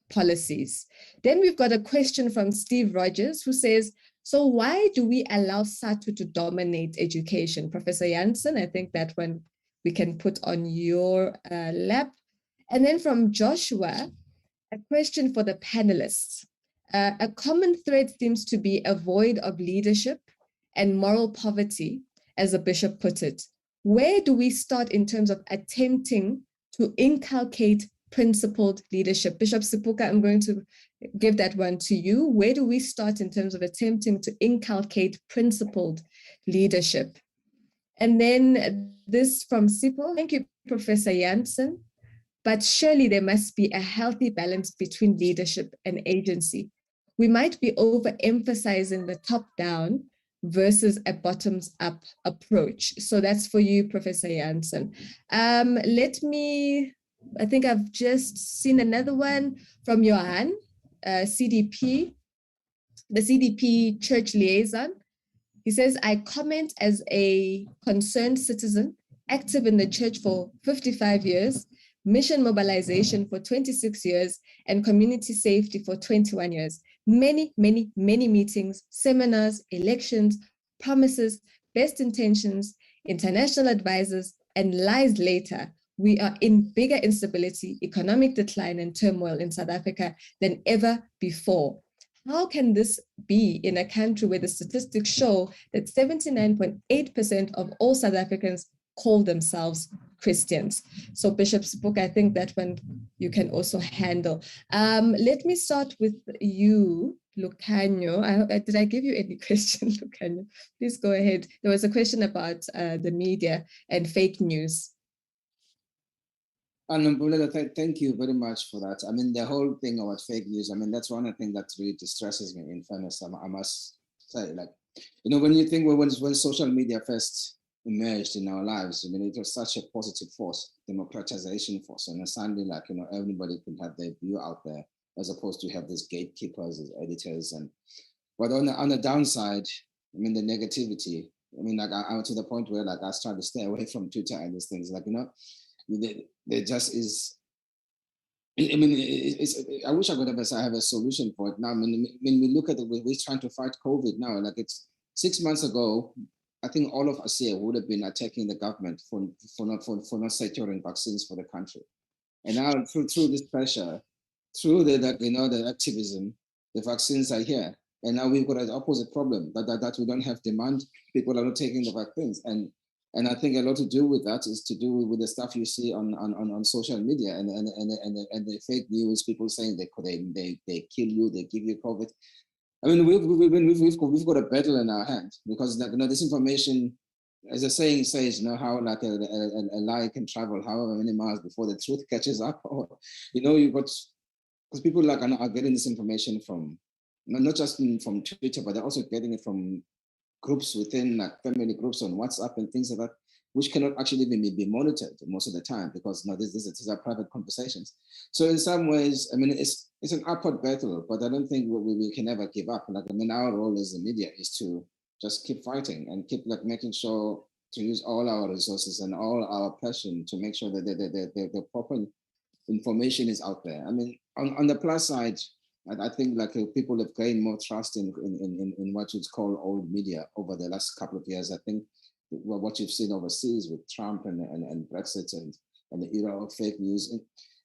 policies? Then we've got a question from Steve Rogers, who says, so why do we allow SATU to dominate education? Professor Jansen, I think that one we can put on your lap. And then from Joshua, a question for the panelists. A common thread seems to be a void of leadership and moral poverty, as the bishop put it. Where do we start in terms of attempting to inculcate principled leadership? Bishop Sipuka, I'm going to give that one to you. Where do we start in terms of attempting to inculcate principled leadership? And then this from Sipo. Thank you, Professor Jansen. But surely there must be a healthy balance between leadership and agency. We might be overemphasizing the top-down versus a bottoms-up approach. So that's for you, Professor Jansen. I think I've just seen another one from Johan, CDP, the CDP Church Liaison. He says, I comment as a concerned citizen, active in the church for 55 years, mission mobilization for 26 years, and community safety for 21 years. Many, many, many meetings, seminars, elections, promises, best intentions, international advisors, and lies later. We are in bigger instability, economic decline, and turmoil in South Africa than ever before. How can this be in a country where the statistics show that 79.8% of all South Africans call themselves Christians? So Bishop Sipuka, I think that one you can also handle. Let me start with you, Lucanio. Did I give you any question, Lucanio? Please go ahead. There was a question about the media and fake news. Thank you very much for that. I mean, the whole thing about fake news, I mean, that's one of the things that really distresses me, in fairness, I must say. Like, you know, when you think when social media first emerged in our lives, I mean, it was such a positive force, democratization force, and suddenly, like, you know, everybody could have their view out there, as opposed to have these gatekeepers, as editors, but on the downside, I mean, the negativity. I mean, like, I'm to the point where, like, I started to stay away from Twitter and these things, like, you know. There just is. I mean, I wish I could have a solution for it now. I mean, when we look at it, we're trying to fight COVID now. Like, it's 6 months ago, I think all of us here would have been attacking the government for not securing vaccines for the country. And now through this pressure, through the activism, the vaccines are here. And now we've got an opposite problem that we don't have demand. People are not taking the vaccines, and I think a lot to do with that is to do with the stuff you see on social media and the fake news, people saying they kill you, they give you COVID. I mean, we've got a battle in our hands, because, you know, this information, as the saying says, you know, how like a lie can travel however many miles before the truth catches up. Or, you know, because people like are getting this information from not just from Twitter, but they're also getting it from groups within, like, family groups on WhatsApp and things like that. which cannot actually even be monitored most of the time because these are private conversations. So in some ways, I mean, it's an upward battle, but I don't think we can ever give up. Like, I mean, our role as the media is to just keep fighting and keep making sure to use all our resources and all our passion to make sure that the proper information is out there. I mean, on the plus side, I think people have gained more trust in what you'd call old media over the last couple of years. I think what you've seen overseas with Trump and Brexit and the era of fake news,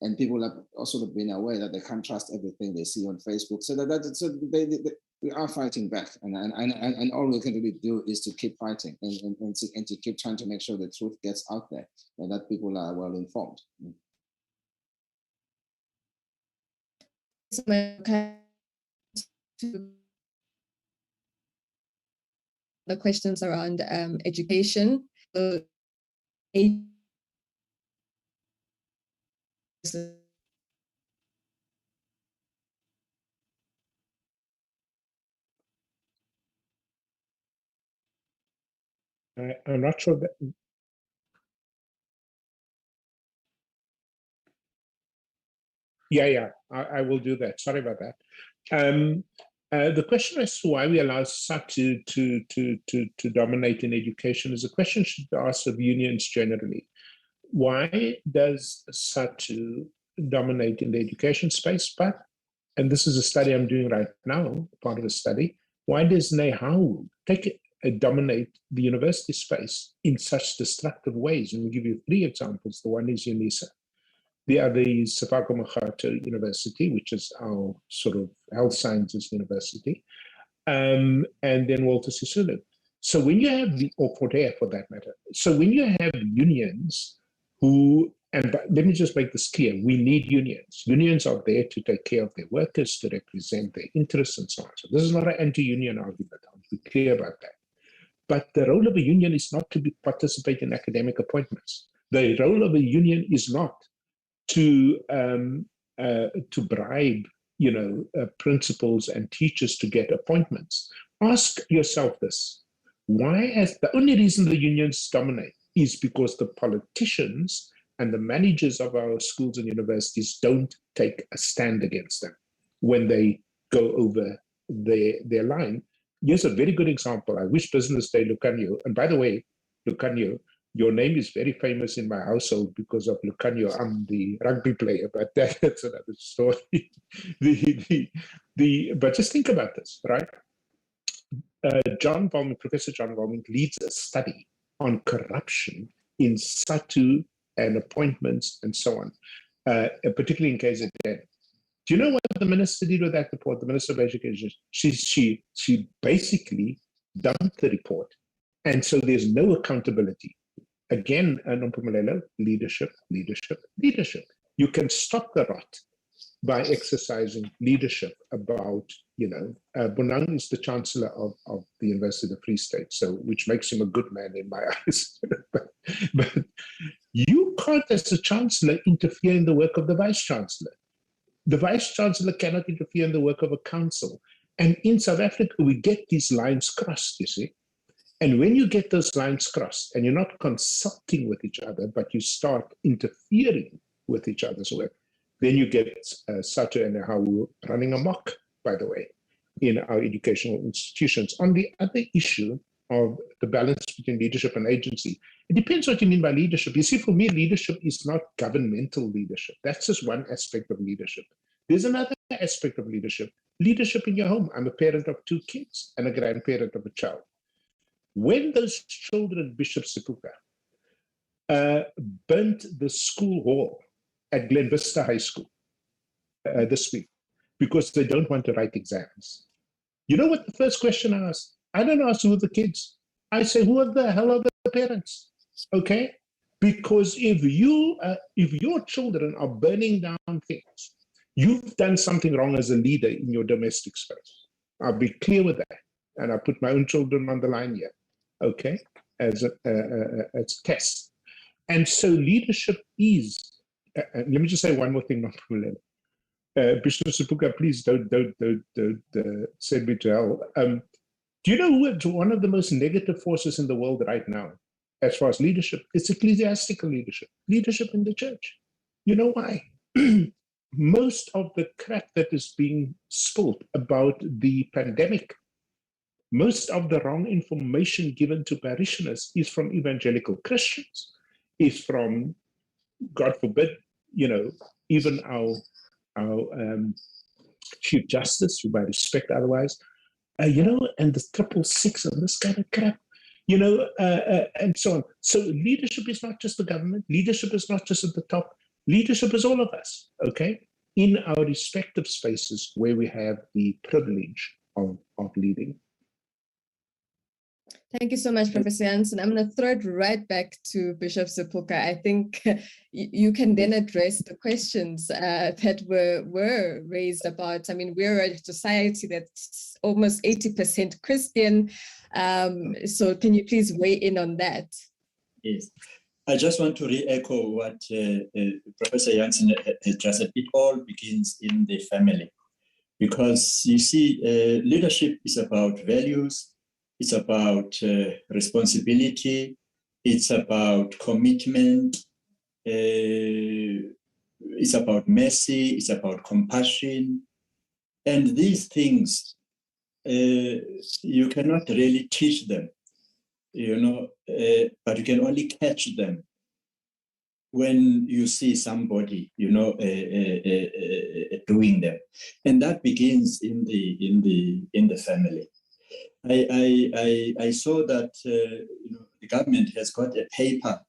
and people have also been aware that they can't trust everything they see on Facebook. So we are fighting back, and all we can really do is to keep fighting and to keep trying to make sure the truth gets out there and that people are well informed. The questions around education. I'm not sure that. Yeah, I will do that. Sorry about that. The question as to why we allow SATU to dominate in education is a question should be asked of unions generally. Why does SATU dominate in the education space? But, and this is a study I'm doing right now, part of a study, why does NEHAU dominate the university space in such destructive ways? And we'll give you 3 examples. The one is UNISA. The other is Sefako Makgatho University, which is our sort of health sciences university, and then Walter Sisulu. So when you have or Port Hare for that matter, so when you have unions who, and let me just make this clear, we need unions. Unions are there to take care of their workers, to represent their interests and so on. So this is not an anti-union argument, I'll be clear about that. But the role of a union is not to participate in academic appointments. The role of a union is not to bribe, principals and teachers to get appointments. Ask yourself this: the only reason the unions dominate is because the politicians and the managers of our schools and universities don't take a stand against them when they go over their line. Here's a very good example. I wish Business Day, Lucanio, and by the way, Lucanio, your name is very famous in my household because of Lucanio. I'm the rugby player, but that's another story. But just think about this, right? Professor John Volming leads a study on corruption in SATU and appointments and so on, particularly in KZN. Do you know what the minister did with that report? The Minister of Education, she basically dumped the report, and so there's no accountability. Again, Nompumelelo, leadership. You can stop the rot by exercising leadership about, Bonang is the Chancellor of the University of the Free State, so which makes him a good man in my eyes. but you can't, as a Chancellor, interfere in the work of the Vice-Chancellor. The Vice-Chancellor cannot interfere in the work of a council. And in South Africa, we get these lines crossed, you see. And when you get those lines crossed and you're not consulting with each other, but you start interfering with each other's work, then you get SATU and NEHAU running amok, by the way, in our educational institutions. On the other issue of the balance between leadership and agency, it depends what you mean by leadership. You see, for me, leadership is not governmental leadership. That's just one aspect of leadership. There's another aspect of leadership in your home. I'm a parent of 2 kids and a grandparent of a child. When those children, Bishop Sepuka, burnt the school hall at Glen Vista High School this week because they don't want to write exams, you know what the first question I asked? I don't ask who are the kids. I say, who are the hell are the parents? Okay? Because if your children are burning down things, you've done something wrong as a leader in your domestic space. I'll be clear with that. And I put my own children on the line here. Okay, as a test. And so leadership is, let me just say one more thing, Bishop Sepuka, please don't send me to hell. Do you know who one of the most negative forces in the world right now as far as leadership, it's ecclesiastical leadership, leadership in the church. You know why? Most of the crap that is being spilled about the pandemic, most of the wrong information given to parishioners is from evangelical Christians, is from, God forbid, even our Chief Justice, who I respect otherwise, and the 666 and this kind of crap, and so on. So leadership is not just the government. Leadership is not just at the top. Leadership is all of us, okay, in our respective spaces where we have the privilege of leading. Thank you so much, Professor Jansen. I'm going to throw it right back to Bishop Sepuka. I think you can then address the questions that were raised about. I mean, we're a society that's almost 80% Christian. So can you please weigh in on that? Yes. I just want to re-echo what Professor Jansen has just said. It all begins in the family. Because you see, leadership is about values. It's about responsibility. It's about commitment. It's about mercy. It's about compassion. And these things, you cannot really teach them, but you can only catch them when you see somebody, doing them. And that begins in the family. I saw that the government has got a paper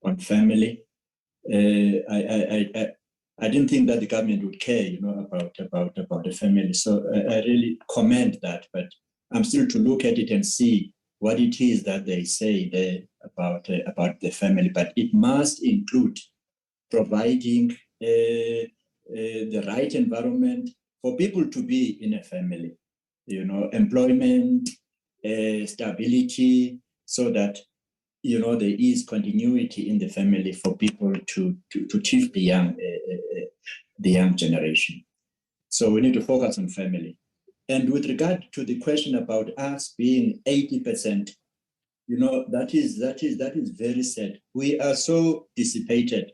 on family. I didn't think that the government would care about the family. So I really commend that, but I'm still to look at it and see what it is that they say there about the family. But it must include providing the right environment for people to be in a family, employment, stability, so that, there is continuity in the family for people to teach the young generation. So we need to focus on family. And with regard to the question about us being 80%, that is very sad. We are so dissipated.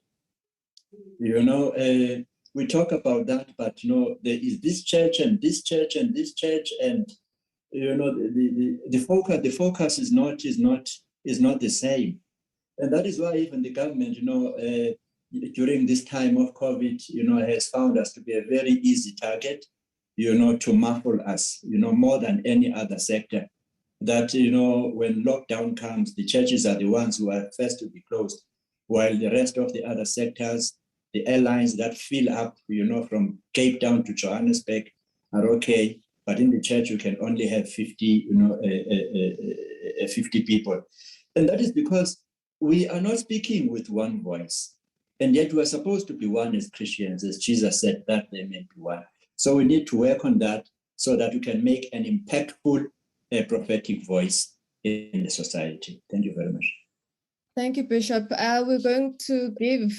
We talk about that, but there is this church and this church and this church, and the focus is not the same, and that is why even the government, during this time of COVID, has found us to be a very easy target, to muffle us, more than any other sector. That when lockdown comes, the churches are the ones who are first to be closed, while the rest of the other sectors, the airlines that fill up, from Cape Town to Johannesburg are okay, but in the church you can only have 50, 50 people. And that is because we are not speaking with one voice. And yet we are supposed to be one as Christians, as Jesus said, that they may be one. So we need to work on that so that we can make an impactful prophetic voice in the society. Thank you very much. Thank you, Bishop. We're going to give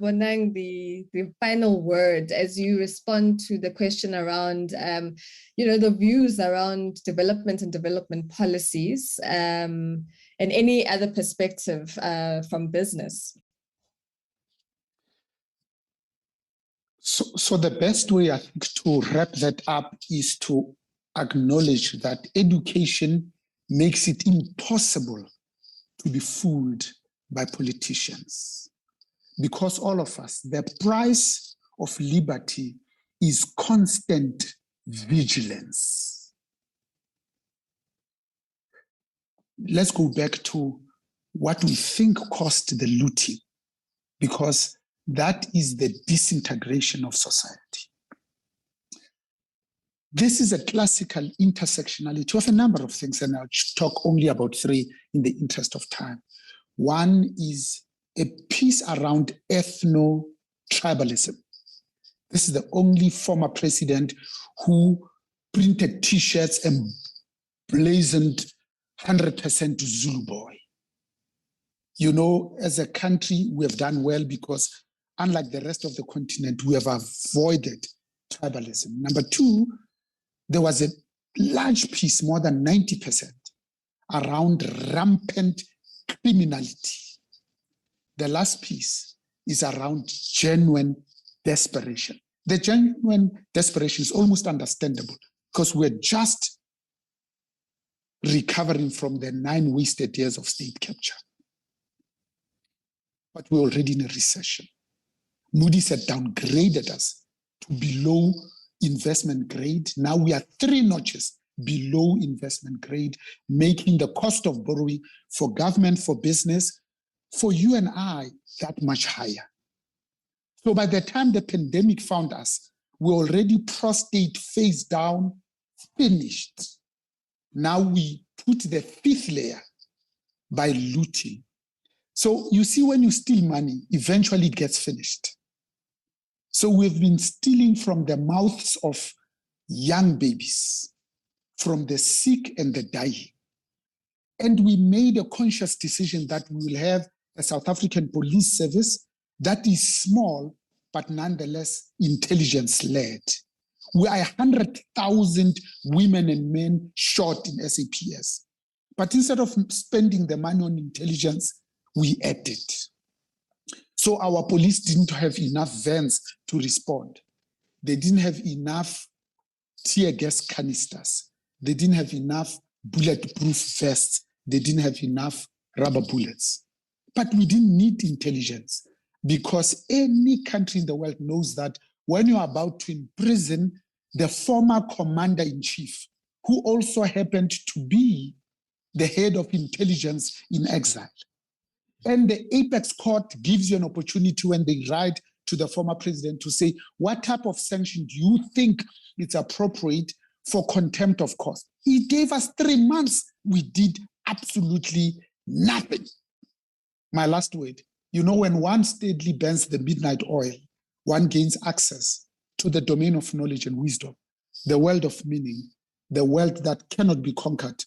Bonang the final word as you respond to the question around, the views around development and development policies, and any other perspective from business. So the best way, I think, to wrap that up is to acknowledge that education makes it impossible to be fooled by politicians, because all of us, the price of liberty is constant vigilance. Let's go back to what we think caused the looting, because that is the disintegration of society. This is a classical intersectionality of a number of things, and I'll talk only about three in the interest of time. One is a piece around ethno-tribalism. This is the only former president who printed T-shirts and blazoned 100% Zulu boy. As a country, we have done well because, unlike the rest of the continent, we have avoided tribalism. Number two, there was a large piece, more than 90%, around rampant criminality. The last piece is around genuine desperation. The genuine desperation is almost understandable because we're just recovering from the 9 wasted years of state capture. But we're already in a recession. Moody's had downgraded us to below investment grade. Now we are 3 notches below investment grade, making the cost of borrowing for government, for business, for you and I, that much higher. So by the time the pandemic found us, we're already prostate face down, finished. Now we put the 5th layer by looting. So you see, when you steal money, eventually it gets finished. So we've been stealing from the mouths of young babies, from the sick and the dying. And we made a conscious decision that we will have a South African police service that is small, but nonetheless intelligence-led. We are 100,000 women and men short in SAPS. But instead of spending the money on intelligence, we added. So our police didn't have enough vans to respond. They didn't have enough tear gas canisters. They didn't have enough bulletproof vests. They didn't have enough rubber bullets. But we didn't need intelligence because any country in the world knows that when you're about to imprison the former commander-in-chief, who also happened to be the head of intelligence in exile, and the apex court gives you an opportunity when they write to the former president to say, what type of sanction do you think it's appropriate for contempt of court? He gave us 3 months. We did absolutely nothing. My last word, you know, when one steadily burns the midnight oil, one gains access to the domain of knowledge and wisdom, the world of meaning, the world that cannot be conquered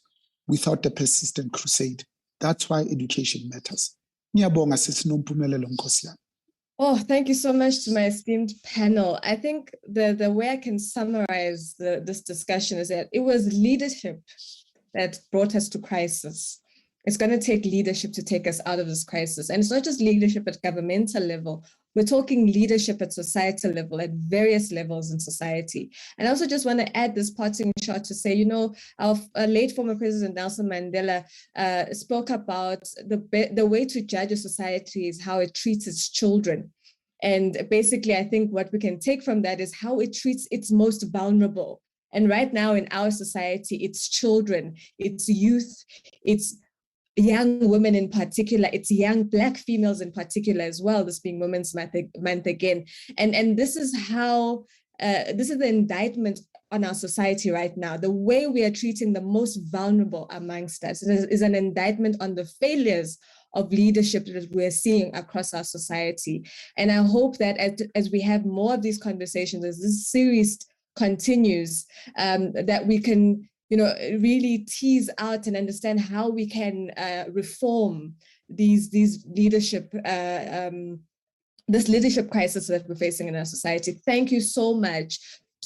without a persistent crusade. That's why education matters. Oh, thank you so much to my esteemed panel. I think the way I can summarize this discussion is that it was leadership that brought us to crisis. It's going to take leadership to take us out of this crisis. And it's not just leadership at governmental level. We're talking leadership at societal level, at various levels in society. And I also just want to add this parting shot to say, you know, our late former President Nelson Mandela spoke about the way to judge a society is how it treats its children. And basically, I think what we can take from that is how it treats its most vulnerable. And right now in our society, it's children, it's youth, it's young women in particular, it's young Black females in particular as well, this being Women's Month again. And this is how, this is the indictment on our society right now. The way we are treating the most vulnerable amongst us is an indictment on the failures of leadership that we're seeing across our society. And I hope that as we have more of these conversations, as this series continues, that we can, you know, really tease out and understand how we can reform these leadership, this leadership crisis that we're facing in our society. Thank you so much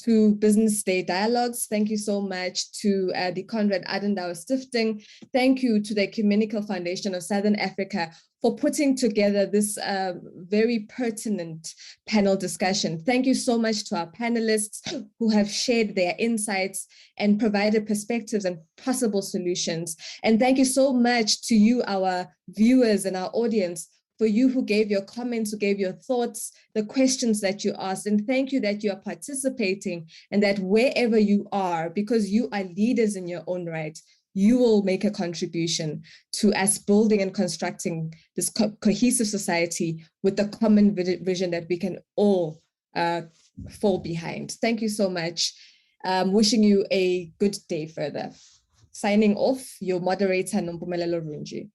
to Business Day Dialogues. Thank you so much to the Konrad Adenauer Stiftung. Thank you to the Ecumenical Foundation of Southern Africa for putting together this very pertinent panel discussion. Thank you so much to our panelists who have shared their insights and provided perspectives and possible solutions. And thank you so much to you, our viewers and our audience, for you who gave your comments, who gave your thoughts, the questions that you asked. And thank you that you are participating and that wherever you are, because you are leaders in your own right, you will make a contribution to us building and constructing this cohesive society with the common vision that we can all fall behind. Thank you so much. Wishing you a good day further. Signing off, your moderator, Nompumelelo Runji.